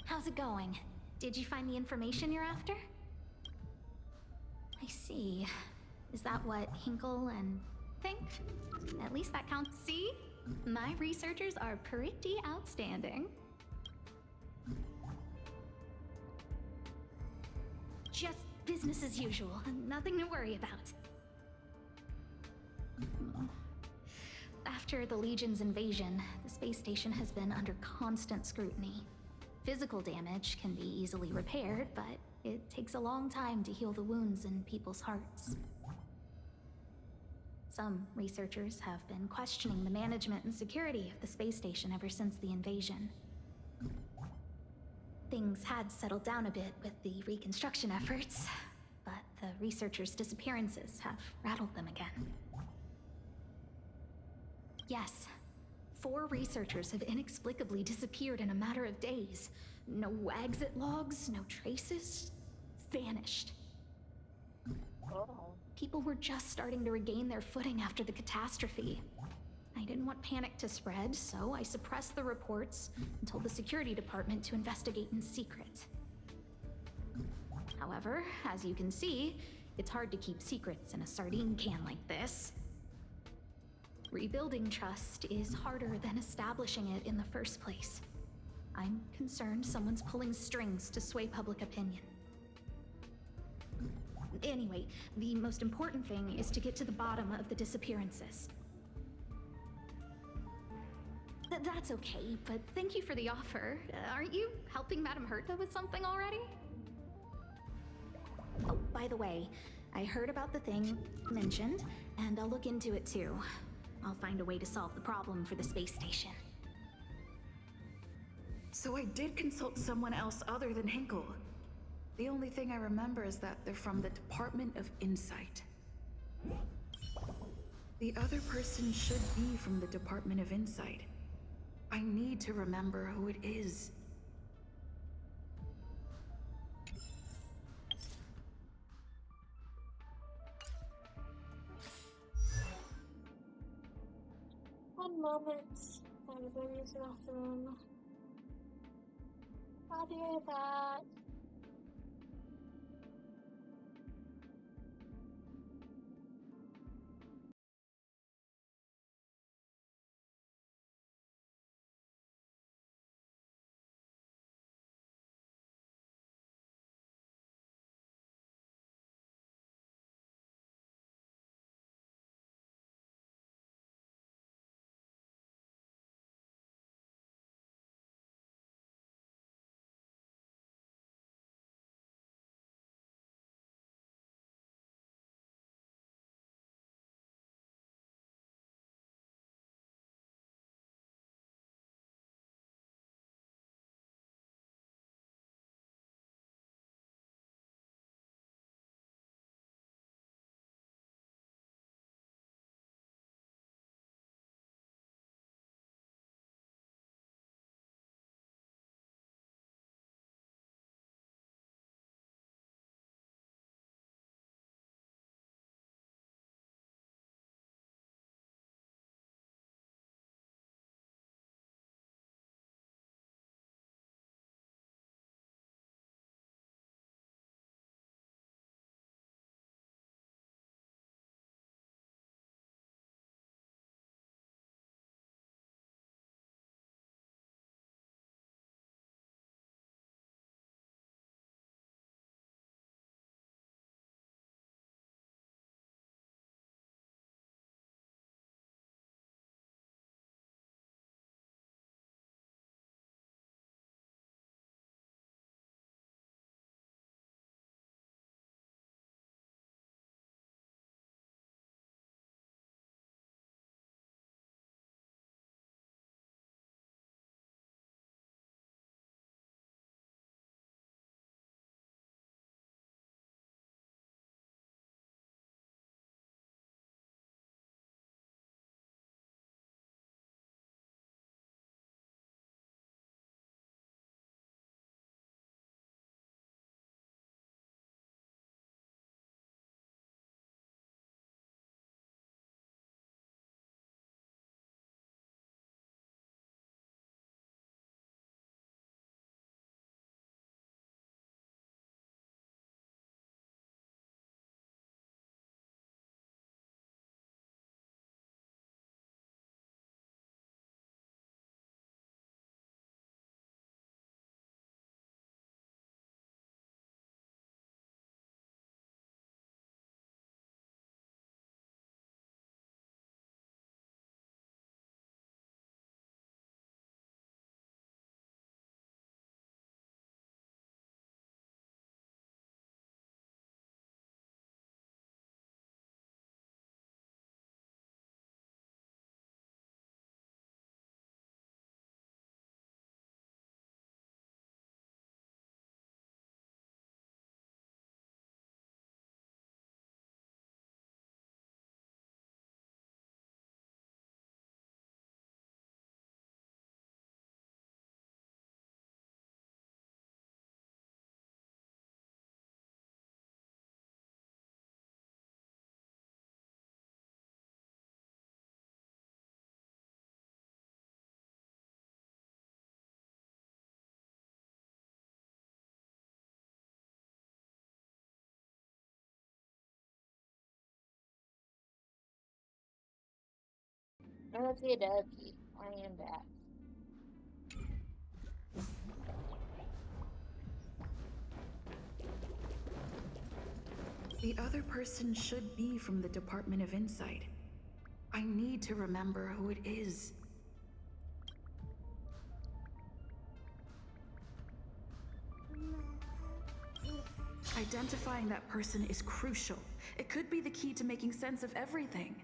How's it going? Did you find the information you're after? I see. Is that what Hinkle and think? At least that counts. See? My researchers are pretty outstanding. Just business as usual. Nothing to worry about. After the Legion's invasion, the space station has been under constant scrutiny. Physical damage can be easily repaired, but it takes a long time to heal the wounds in people's hearts. Some researchers have been questioning the management and security of the space station ever since the invasion. Things had settled down a bit with the reconstruction efforts, but the researchers' disappearances have rattled them again. Yes, 4 researchers have inexplicably disappeared in a matter of days. No exit logs, no traces. Vanished. People were just starting to regain their footing after the catastrophe. I didn't want panic to spread, so I suppressed the reports and told the security department to investigate in secret. However, as you can see, it's hard to keep secrets in a sardine can like this. Rebuilding trust is harder than establishing it in the first place. I'm concerned someone's pulling strings to sway public opinion. Anyway, the most important thing is to get to the bottom of the disappearances. That's okay, but thank you for the offer. Aren't you helping Madame Herta with something already? Oh, by the way, I heard about the thing mentioned, and I'll look into it too. I'll find a way to solve the problem for the space station. So I did consult someone else other than Hinkle. The only thing I remember is that they're from the Department of Insight. The other person should be from the Department of Insight. I need to remember who it is. One moment. I'm going to use the bathroom. I'll be right back. Unless he does, I am back. The other person should be from the Department of Insight. I need to remember who it is. Identifying that person is crucial. It could be the key to making sense of everything.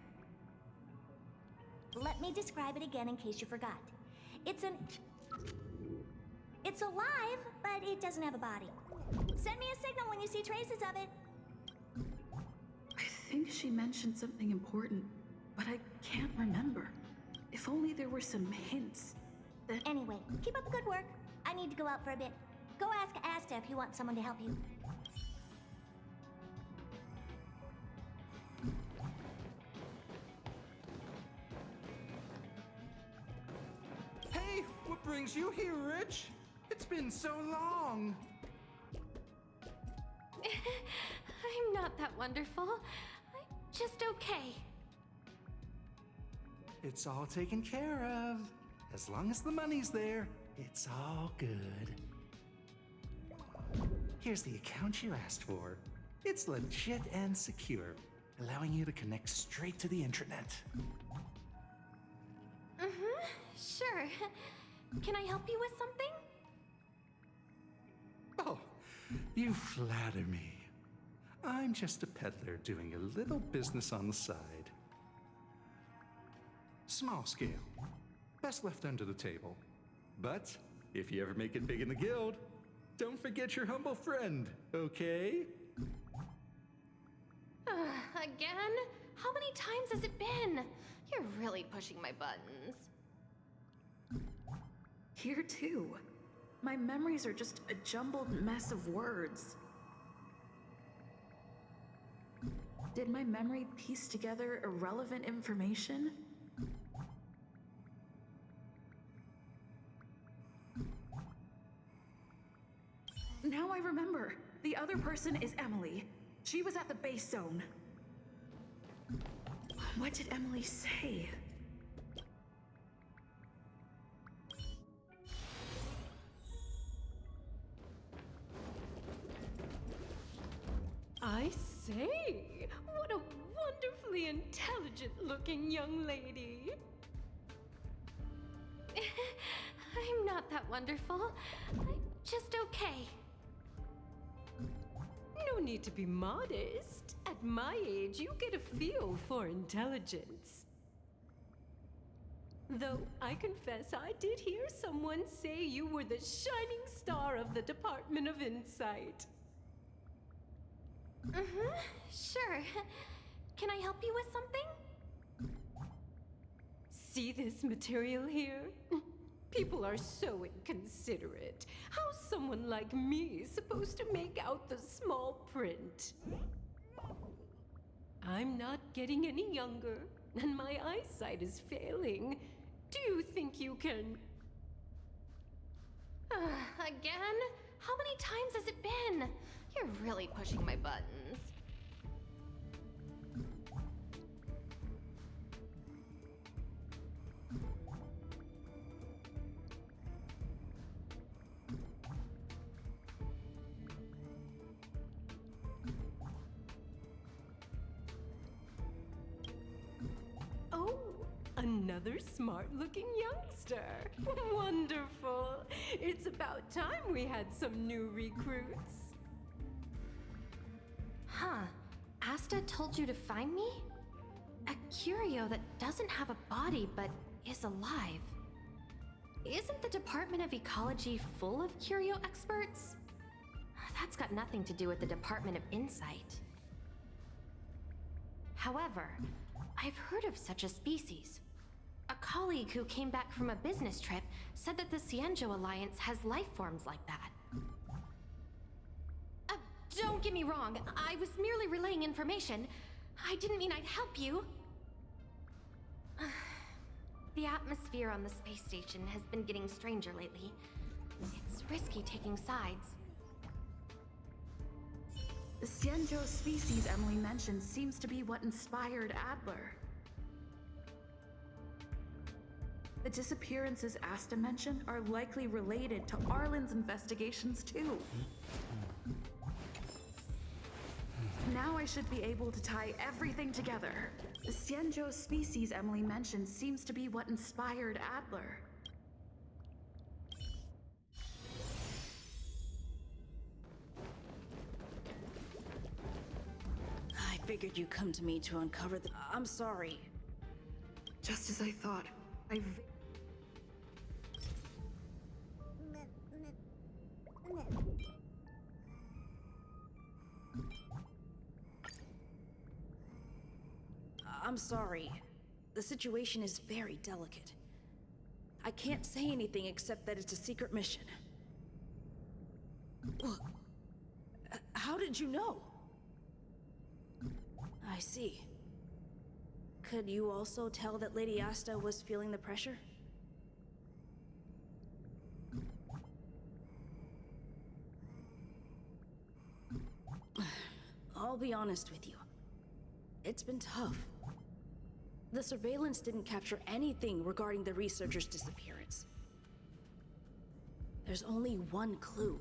Let me describe it again in case you forgot. It's alive, but it doesn't have a body. Send me a signal when you see traces of it. I think she mentioned something important, but I can't remember. If only there were some hints. Anyway, keep up the good work. I need to go out for a bit. Go ask Asta if you want someone to help you. Hey, what brings you here, Rich? It's been so long. I'm not that wonderful. I'm just okay. It's all taken care of. As long as the money's there, it's all good. Here's the account you asked for. It's legit and secure, allowing you to connect straight to the intranet. Sure. Can I help you with something? Oh, you flatter me. I'm just a peddler doing a little business on the side. Small scale. Best left under the table. But if you ever make it big in the guild, don't forget your humble friend, okay? Again? How many times has it been? You're really pushing my buttons. Here too. My memories are just a jumbled mess of words. Did my memory piece together irrelevant information? Now I remember. The other person is Emily. She was at the base zone. What did Emily say? I say, what a wonderfully intelligent-looking young lady. I'm not that wonderful. I'm just okay. No need to be modest. At my age, you get a feel for intelligence. Though I confess I did hear someone say you were the shining star of the Department of Insight. Sure. Can I help you with something? See this material here? People are so inconsiderate. How's someone like me supposed to make out the small print? I'm not getting any younger, and my eyesight is failing. Do you think you can... Again? How many times has it been? You're really pushing my buttons. Oh, another smart-looking youngster. Wonderful. It's about time we had some new recruits. Huh. Asta told you to find me? A curio that doesn't have a body but is alive. Isn't the Department of Ecology full of curio experts? That's got nothing to do with the Department of Insight. However, I've heard of such a species. A colleague who came back from a business trip said that the Jiaoqiu Alliance has life forms like that. Don't get me wrong, I was merely relaying information. I didn't mean I'd help you. The atmosphere on the space station has been getting stranger lately. It's risky taking sides. The Jiaoqiu species Emily mentioned seems to be what inspired Adler. disappearances Asta mentioned are likely related to Arlen's investigations too. Now I should be able to tie everything together. The Xianzhou species Emily mentioned seems to be what inspired Adler. I figured you'd come to me to uncover the... I'm sorry. Just as I thought, I'm sorry. The situation is very delicate. I can't say anything except that it's a secret mission. How did you know? I see. Could you also tell that Lady Asta was feeling the pressure? I'll be honest with you. It's been tough. The surveillance didn't capture anything regarding the researcher's disappearance. There's only one clue.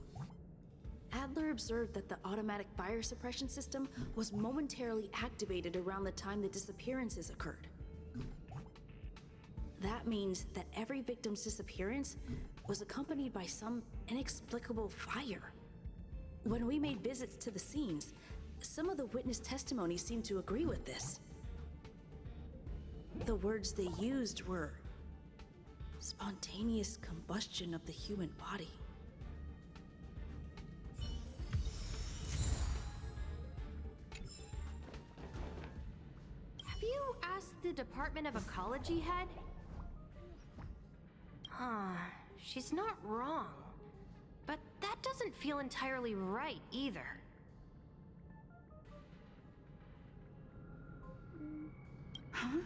Adler observed that the automatic fire suppression system was momentarily activated around the time the disappearances occurred. That means that every victim's disappearance was accompanied by some inexplicable fire. When we made visits to the scenes, some of the witness testimony seemed to agree with this. The words they used were spontaneous combustion of the human body. Have you asked the Department of Ecology head? Huh, she's not wrong. But that doesn't feel entirely right either. Huh?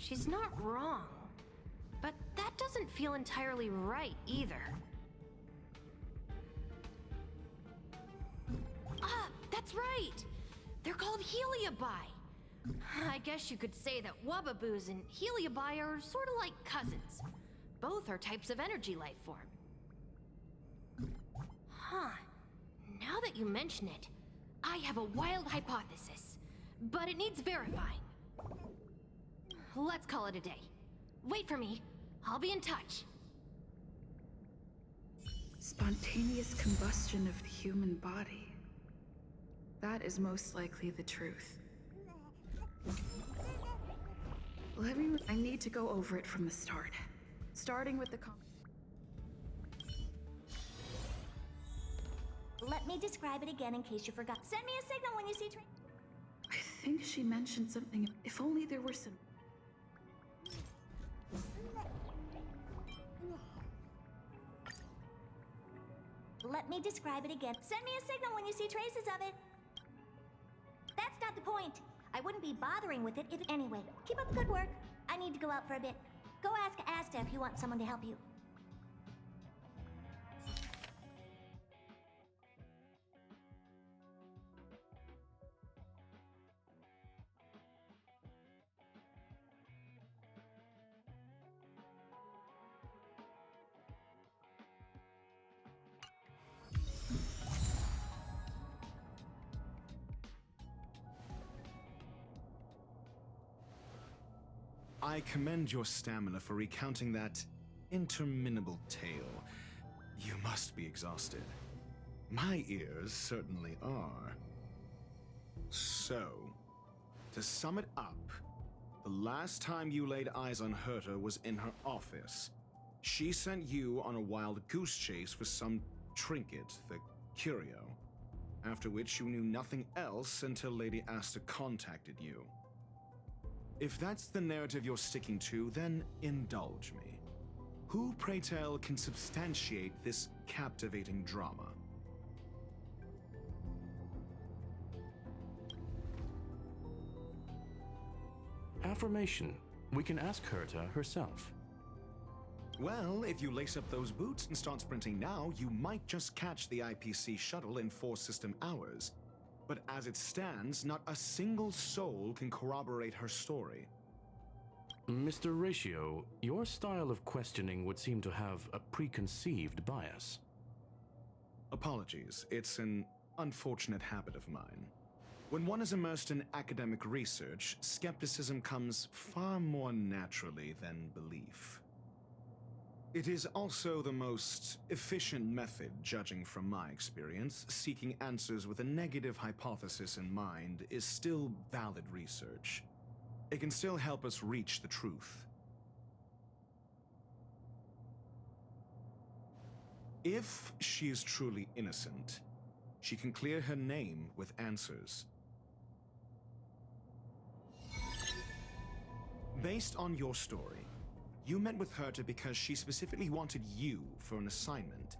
She's not wrong. But that doesn't feel entirely right either. Ah, that's right! They're called Heliobi. I guess you could say that Wubbaboos and Heliobi are sort of like cousins. Both are types of energy life form. Huh. Now that you mention it, I have a wild hypothesis, but it needs verifying. Let's call it a day. Wait for me. I'll be in touch. Spontaneous combustion of the human body. That is most likely the truth. I need to go over it from the start. Starting with the Let me describe it again in case you forgot. Send me a signal when you see I think she mentioned something. If only there were some... Let me describe it again. Send me a signal when you see traces of it. That's not the point. I wouldn't be bothering with it if... Anyway, keep up the good work. I need to go out for a bit. Go ask Asta if you want someone to help you. I commend your stamina for recounting that interminable tale. You must be exhausted. My ears certainly are. So, to sum it up, the last time you laid eyes on Herta was in her office. She sent you on a wild goose chase for some trinket, the curio, after which you knew nothing else until Lady Asta contacted you. If that's the narrative you're sticking to, then indulge me. Who, pray tell, can substantiate this captivating drama? Affirmation. We can ask Herta herself. Well, if you lace up those boots and start sprinting now, you might just catch the IPC shuttle in 4 system hours. But as it stands, not a single soul can corroborate her story. Mr. Ratio, your style of questioning would seem to have a preconceived bias. Apologies, it's an unfortunate habit of mine. When one is immersed in academic research, skepticism comes far more naturally than belief. It is also the most efficient method, judging from my experience. Seeking answers with a negative hypothesis in mind is still valid research. It can still help us reach the truth. If she is truly innocent, she can clear her name with answers. Based on your story, you met with Herta because she specifically wanted you for an assignment.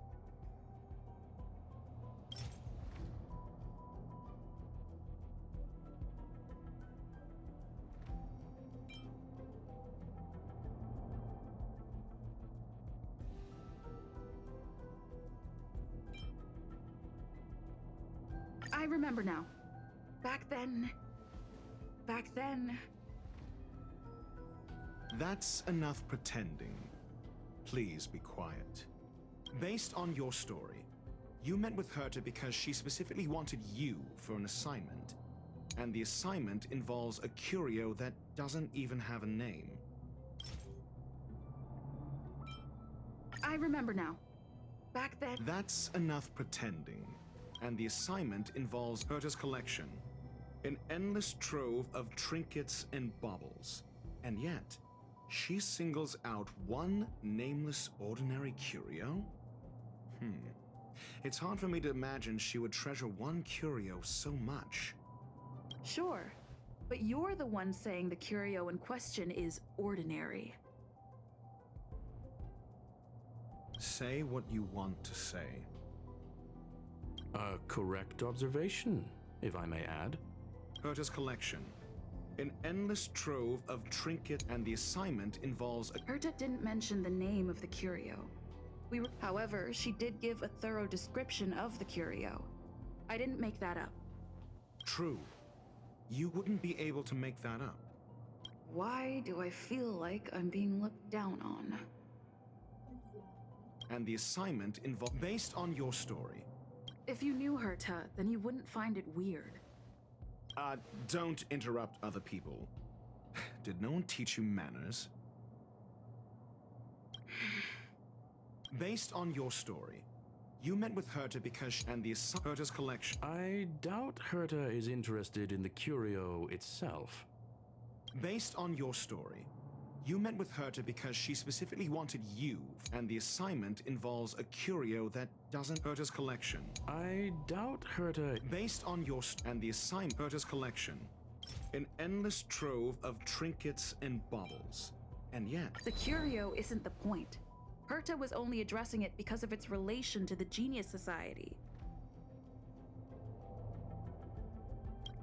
I remember now. Back then... That's enough pretending. Please be quiet. Based on your story, you met with Herta because she specifically wanted you for an assignment. And the assignment involves a curio that doesn't even have a name. I remember now. Back then... That's enough pretending. And the assignment involves Herta's collection. An endless trove of trinkets and baubles. And yet, she singles out one nameless ordinary curio? It's hard for me to imagine she would treasure one curio so much. Sure, but you're the one saying the curio in question is ordinary. Say what you want to say. A correct observation, if I may add. Herta's collection. An endless trove of trinket, and the assignment involves a... Herta didn't mention the name of the curio. However, she did give a thorough description of the curio. I didn't make that up. True. You wouldn't be able to make that up. Why do I feel like I'm being looked down on? And the assignment involves... Based on your story. If you knew Herta, then you wouldn't find it weird. Don't interrupt other people. Did no one teach you manners? Based on your story, you met with Herta because and the Herta's collection. I doubt Herta is interested in the curio itself. Based on your story, you met with Herta because she specifically wanted you, and the assignment involves a curio that doesn't Herta's collection. I doubt Herta... Based on your and the assignment Herta's collection. An endless trove of trinkets and baubles. And yet... The curio isn't the point. Herta was only addressing it because of its relation to the Genius Society.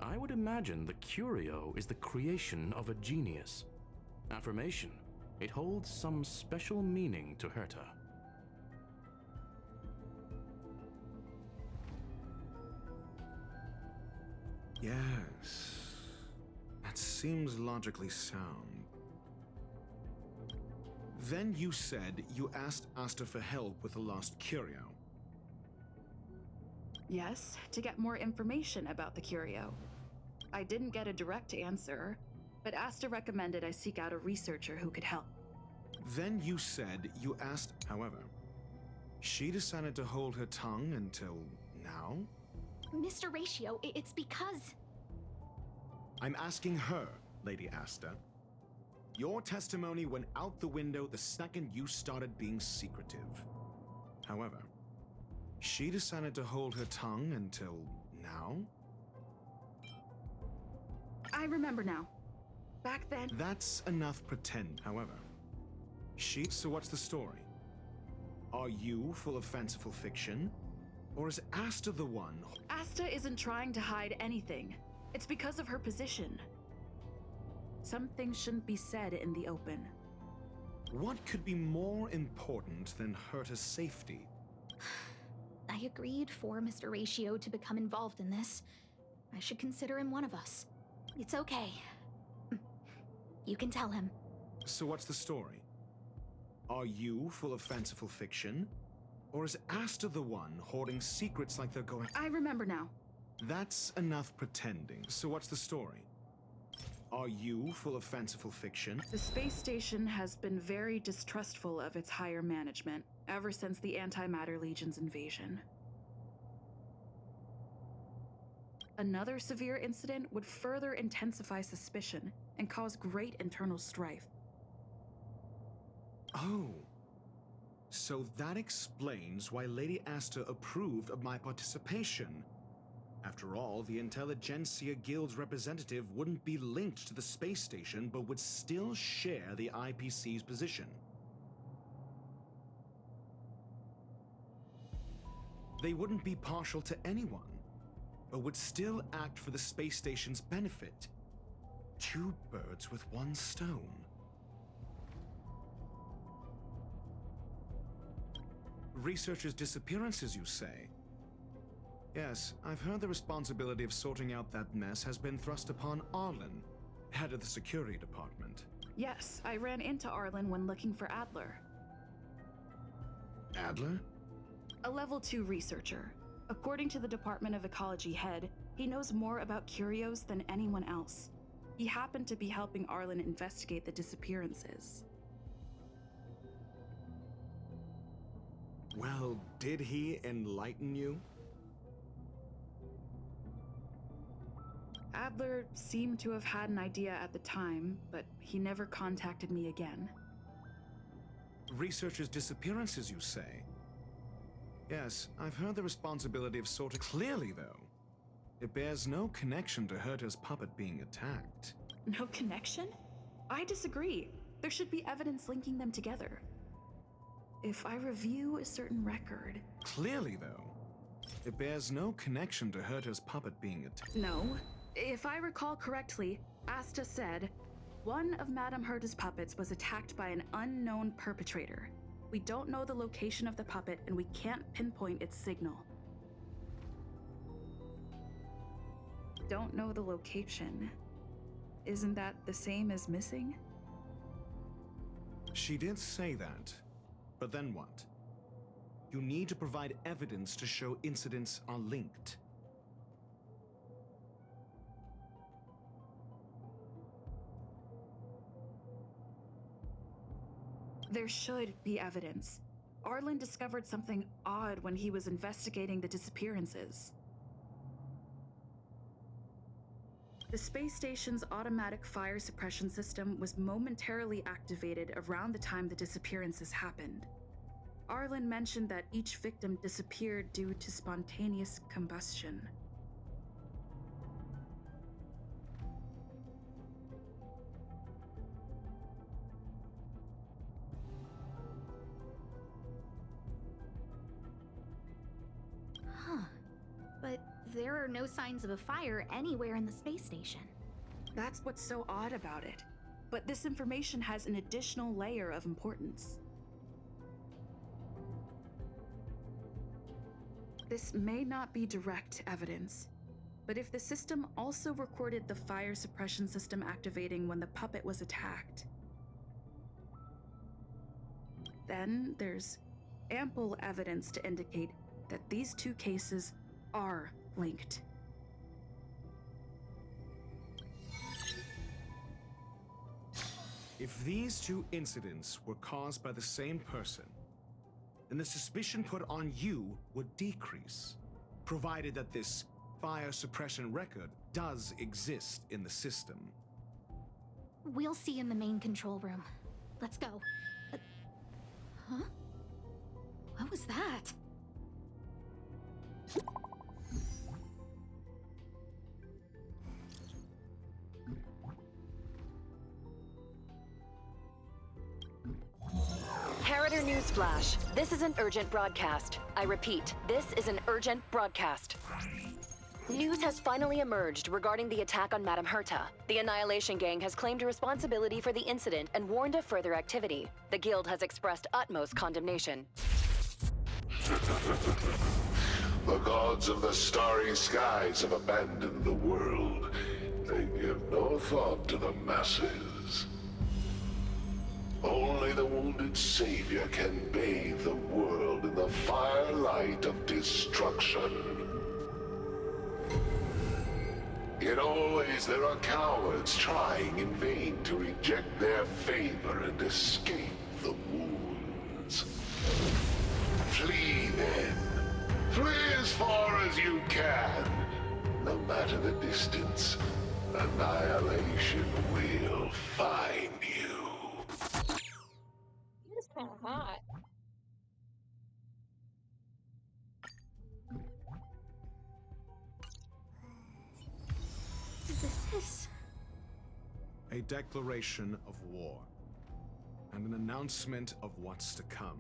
I would imagine the curio is the creation of a genius. Affirmation. It holds some special meaning to Herta. Yes. That seems logically sound. Then you said you asked Asta for help with the lost curio. Yes, to get more information about the curio. I didn't get a direct answer, but Asta recommended I seek out a researcher who could help. Then you said you asked, however. She decided to hold her tongue until now? Mr. Ratio, it's because... I'm asking her, Lady Asta. Your testimony went out the window the second you started being secretive. However, she decided to hold her tongue until now? I remember now. Back then... That's enough pretend, however. So what's the story? Are you full of fanciful fiction? Or is Asta the one? Asta isn't trying to hide anything. It's because of her position. Some things shouldn't be said in the open. What could be more important than Herta's safety? I agreed for Mr. Ratio to become involved in this. I should consider him one of us. It's okay. You can tell him. So what's the story? Are you full of fanciful fiction? Or is Asta the one hoarding secrets like they're going— I remember now. That's enough pretending. So what's the story? Are you full of fanciful fiction? The space station has been very distrustful of its higher management ever since the Antimatter Legion's invasion. Another severe incident would further intensify suspicion and cause great internal strife. Oh. So that explains why Lady Asta approved of my participation. After all, the Intelligentsia Guild's representative wouldn't be linked to the space station, but would still share the IPC's position. They wouldn't be partial to anyone, but would still act for the space station's benefit. Two birds with one stone. Researchers' disappearances, you say? Yes, I've heard the responsibility of sorting out that mess has been thrust upon Arlen, head of the security department. Yes, I ran into Arlen when looking for Adler. Adler? A level 2 researcher. According to the Department of Ecology head, he knows more about curios than anyone else. He happened to be helping Arlen investigate the disappearances. Well, did he enlighten you? Adler seemed to have had an idea at the time, but he never contacted me again. Researchers' disappearances, you say? Yes, I've heard the responsibility of sorting— Clearly, though, it bears no connection to Herta's puppet being attacked. No connection? I disagree. There should be evidence linking them together. If I review a certain record— Clearly, though, it bears no connection to Herta's puppet being attacked. No. If I recall correctly, Asta said, one of Madame Herta's puppets was attacked by an unknown perpetrator. We don't know the location of the puppet, and we can't pinpoint its signal. Don't know the location. Isn't that the same as missing? She did say that, but then what? You need to provide evidence to show incidents are linked. There should be evidence. Arlen discovered something odd when he was investigating the disappearances. The space station's automatic fire suppression system was momentarily activated around the time the disappearances happened. Arlen mentioned that each victim disappeared due to spontaneous combustion. But there are no signs of a fire anywhere in the space station. That's what's so odd about it. But this information has an additional layer of importance. This may not be direct evidence, but if the system also recorded the fire suppression system activating when the puppet was attacked, then there's ample evidence to indicate that these two cases are linked. If these two incidents were caused by the same person, then the suspicion put on you would decrease, provided that this fire suppression record does exist in the system. We'll see in the main control room. Let's go. Huh? What was that? Harrider Newsflash. This is an urgent broadcast. I repeat, this is an urgent broadcast. News has finally emerged regarding the attack on Madame Herta. The Annihilation Gang has claimed responsibility for the incident and warned of further activity. The Guild has expressed utmost condemnation. The gods of the starry skies have abandoned the world. They give no thought to the masses. Only the wounded savior can bathe the world in the firelight of destruction. Yet always there are cowards trying in vain to reject their favor and escape the wounds. Flee then. Flee as far as you can. No matter the distance, annihilation will find you. It's kind of hot. This is... A declaration of war, and an announcement of what's to come.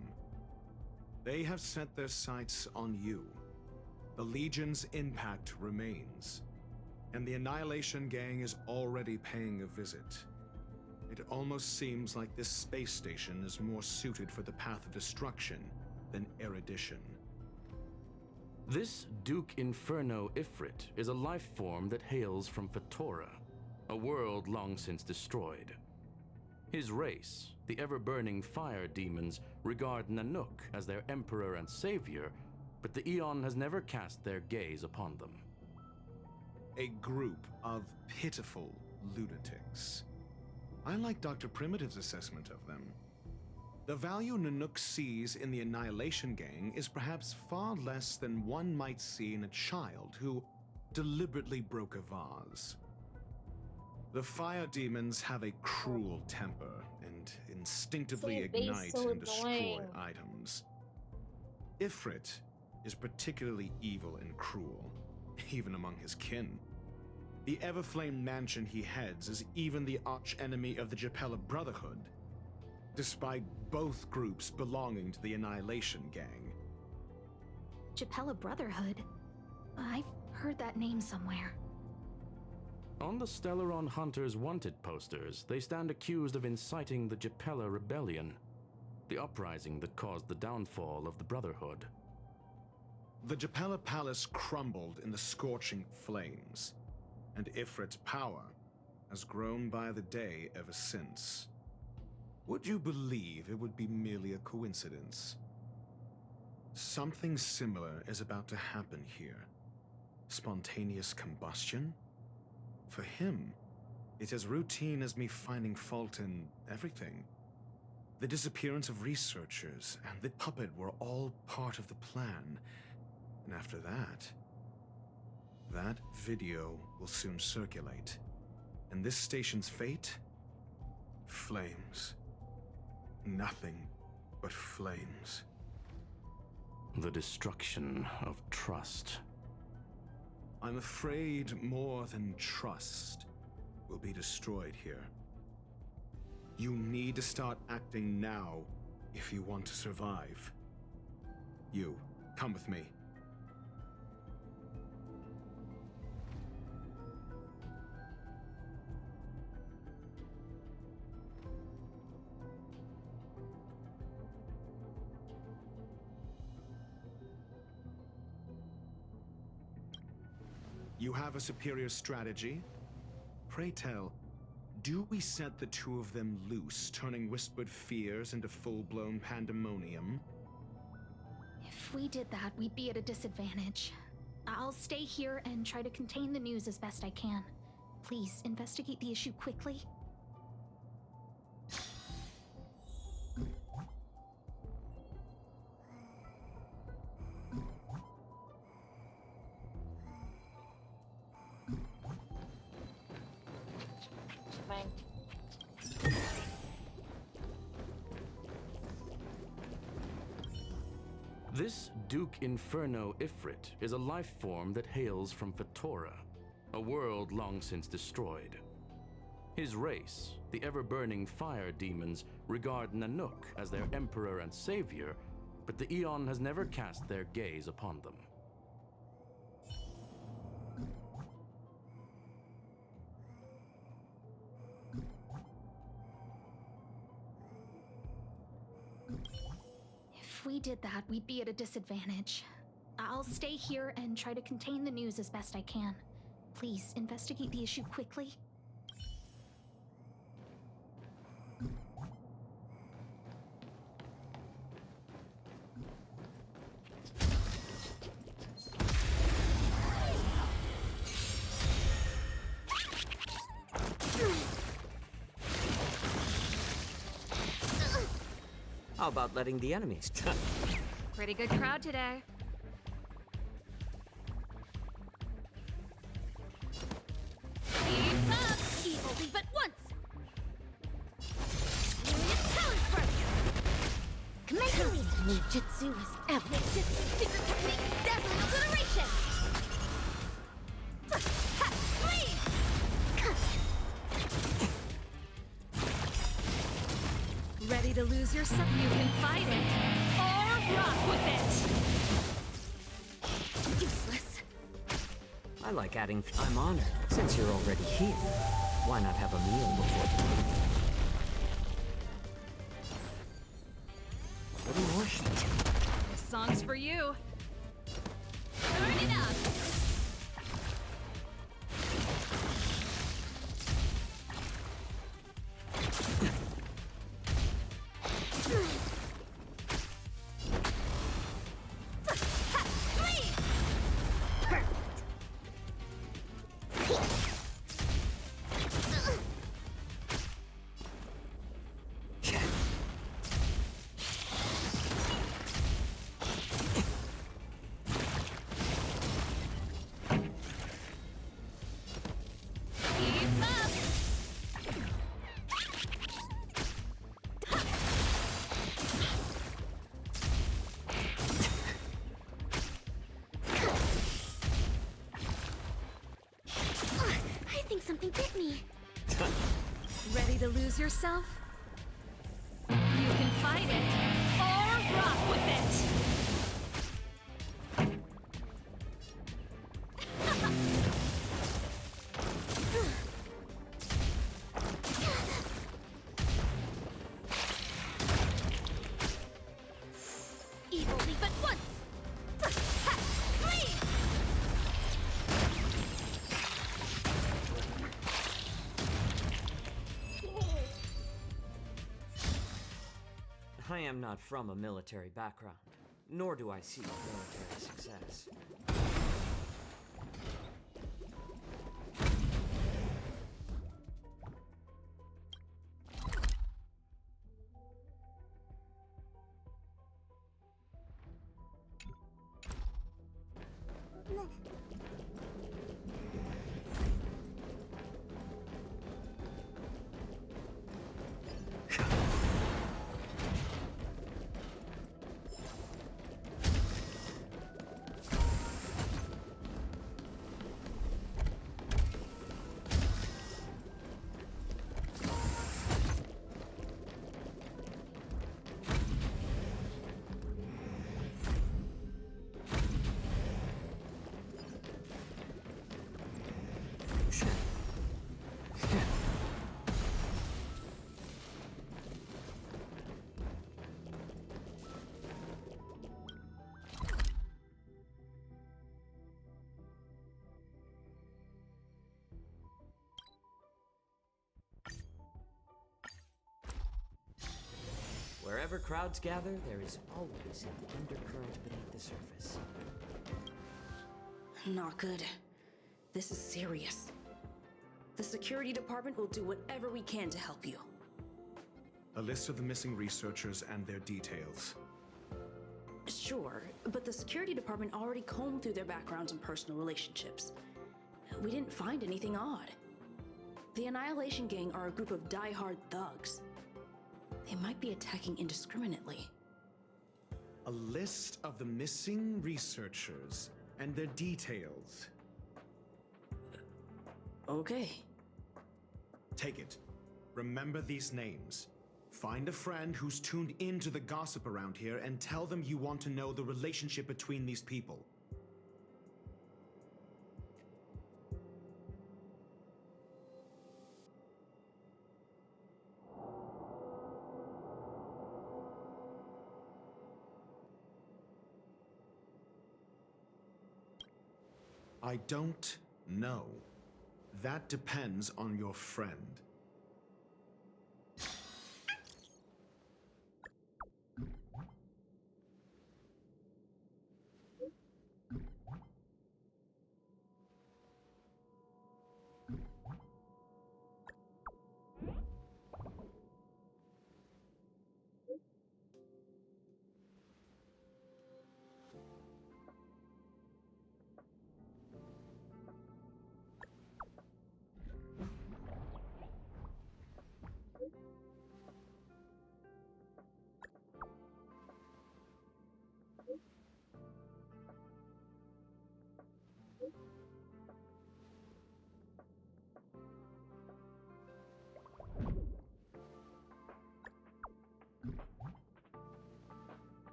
They have set their sights on you. The Legion's impact remains, and the Annihilation Gang is already paying a visit. It almost seems like this space station is more suited for the path of destruction than erudition. This Duke Inferno Ifrit is a life form that hails from Fatora, a world long since destroyed. His race, the ever-burning fire demons, regard Nanook as their emperor and savior, but the Eon has never cast their gaze upon them. A group of pitiful lunatics. I like Dr. Primitive's assessment of them. The value Nanook sees in the Annihilation Gang is perhaps far less than one might see in a child who deliberately broke a vase. The fire demons have a cruel temper and instinctively ignite and destroy items. Ifrit is particularly evil and cruel, even among his kin. The Everflame mansion he heads is even the arch-enemy of the Japella Brotherhood, despite both groups belonging to the Annihilation Gang. Japella Brotherhood? I've heard that name somewhere. On the Stellaron Hunters wanted posters, they stand accused of inciting the Japella Rebellion, the uprising that caused the downfall of the Brotherhood. The Japella Palace crumbled in the scorching flames, and Ifrit's power has grown by the day ever since. Would you believe it would be merely a coincidence? Something similar is about to happen here. Spontaneous combustion? For him, it's as routine as me finding fault in everything. The disappearance of researchers and the puppet were all part of the plan. And after that video will soon circulate. And this station's fate? Flames. Nothing but flames. The destruction of trust. I'm afraid more than trust will be destroyed here. You need to start acting now if you want to survive. You, come with me. You have a superior strategy? Pray tell, do we set the two of them loose, turning whispered fears into full-blown pandemonium? If we did that, we'd be at a disadvantage. I'll stay here and try to contain the news as best I can. Please, investigate the issue quickly. This Duke Inferno Ifrit is a life form that hails from Fatora, a world long since destroyed. His race, the ever-burning fire demons, regard Nanook as their emperor and savior, but the Eon has never cast their gaze upon them. If we did that, we'd be at a disadvantage. I'll stay here and try to contain the news as best I can. Please, investigate the issue quickly. How about letting the enemies? Pretty good crowd today. Keep up! Evil, leave at once! Myriad talent burst! Commencing ninjutsu is evidence. Secret technique, dazzling obliteration! Ready to lose yourself? You can fight it, or rock with it! Useless. I like adding. I'm honored. Since you're already here, why not have a meal before? Little more shit. This song's for you. Turn it up! I think something bit me. Ready to lose yourself? You can fight it, or rock with it! Evil, leave at once! I am not from a military background, nor do I seek military success. Wherever crowds gather, there is always an undercurrent beneath the surface. Not good. This is serious. The security department will do whatever we can to help you. A list of the missing researchers and their details. Sure, but the security department already combed through their backgrounds and personal relationships. We didn't find anything odd. The Annihilation Gang are a group of die-hard thugs. They might be attacking indiscriminately. A list of the missing researchers and their details. Okay. Take it. Remember these names. Find a friend who's tuned into the gossip around here and tell them you want to know the relationship between these people. I don't know. That depends on your friend.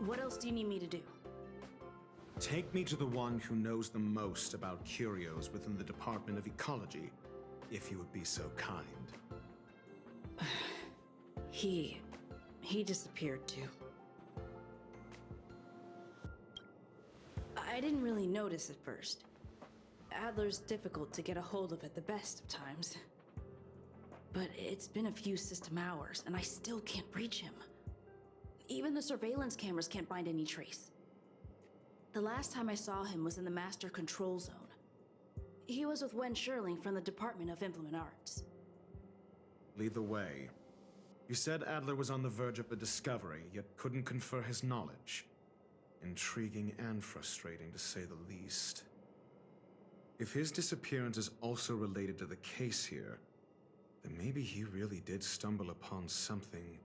What else do you need me to do? Take me to the one who knows the most about curios within the Department of Ecology, if you would be so kind. He disappeared too. I didn't really notice at first. Adler's difficult to get a hold of at the best of times. But it's been a few system hours, and I still can't reach him. Even the surveillance cameras can't find any trace. The last time I saw him was in the Master Control Zone. He was with Wen Sherling from the Department of Implement Arts. Lead the way. You said Adler was on the verge of a discovery, yet couldn't confer his knowledge. Intriguing and frustrating, to say the least. If his disappearance is also related to the case here, then maybe he really did stumble upon something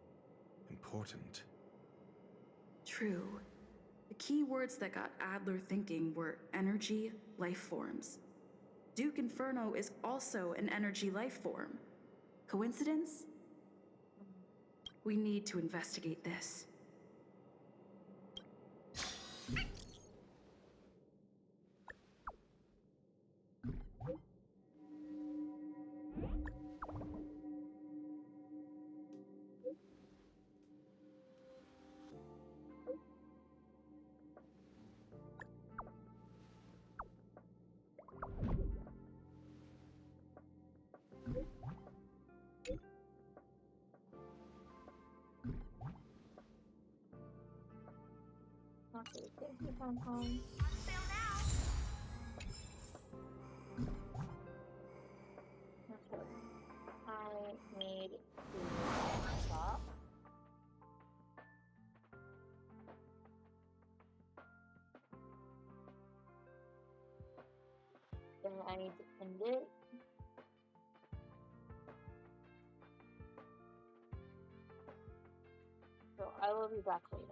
important. True. The key words that got Adler thinking were energy, life forms. Duke Inferno is also an energy life form. Coincidence? We need to investigate this. Okay, thank you, Hong Kong. Okay. I need to stop. Then I need to end it. So I will be back later.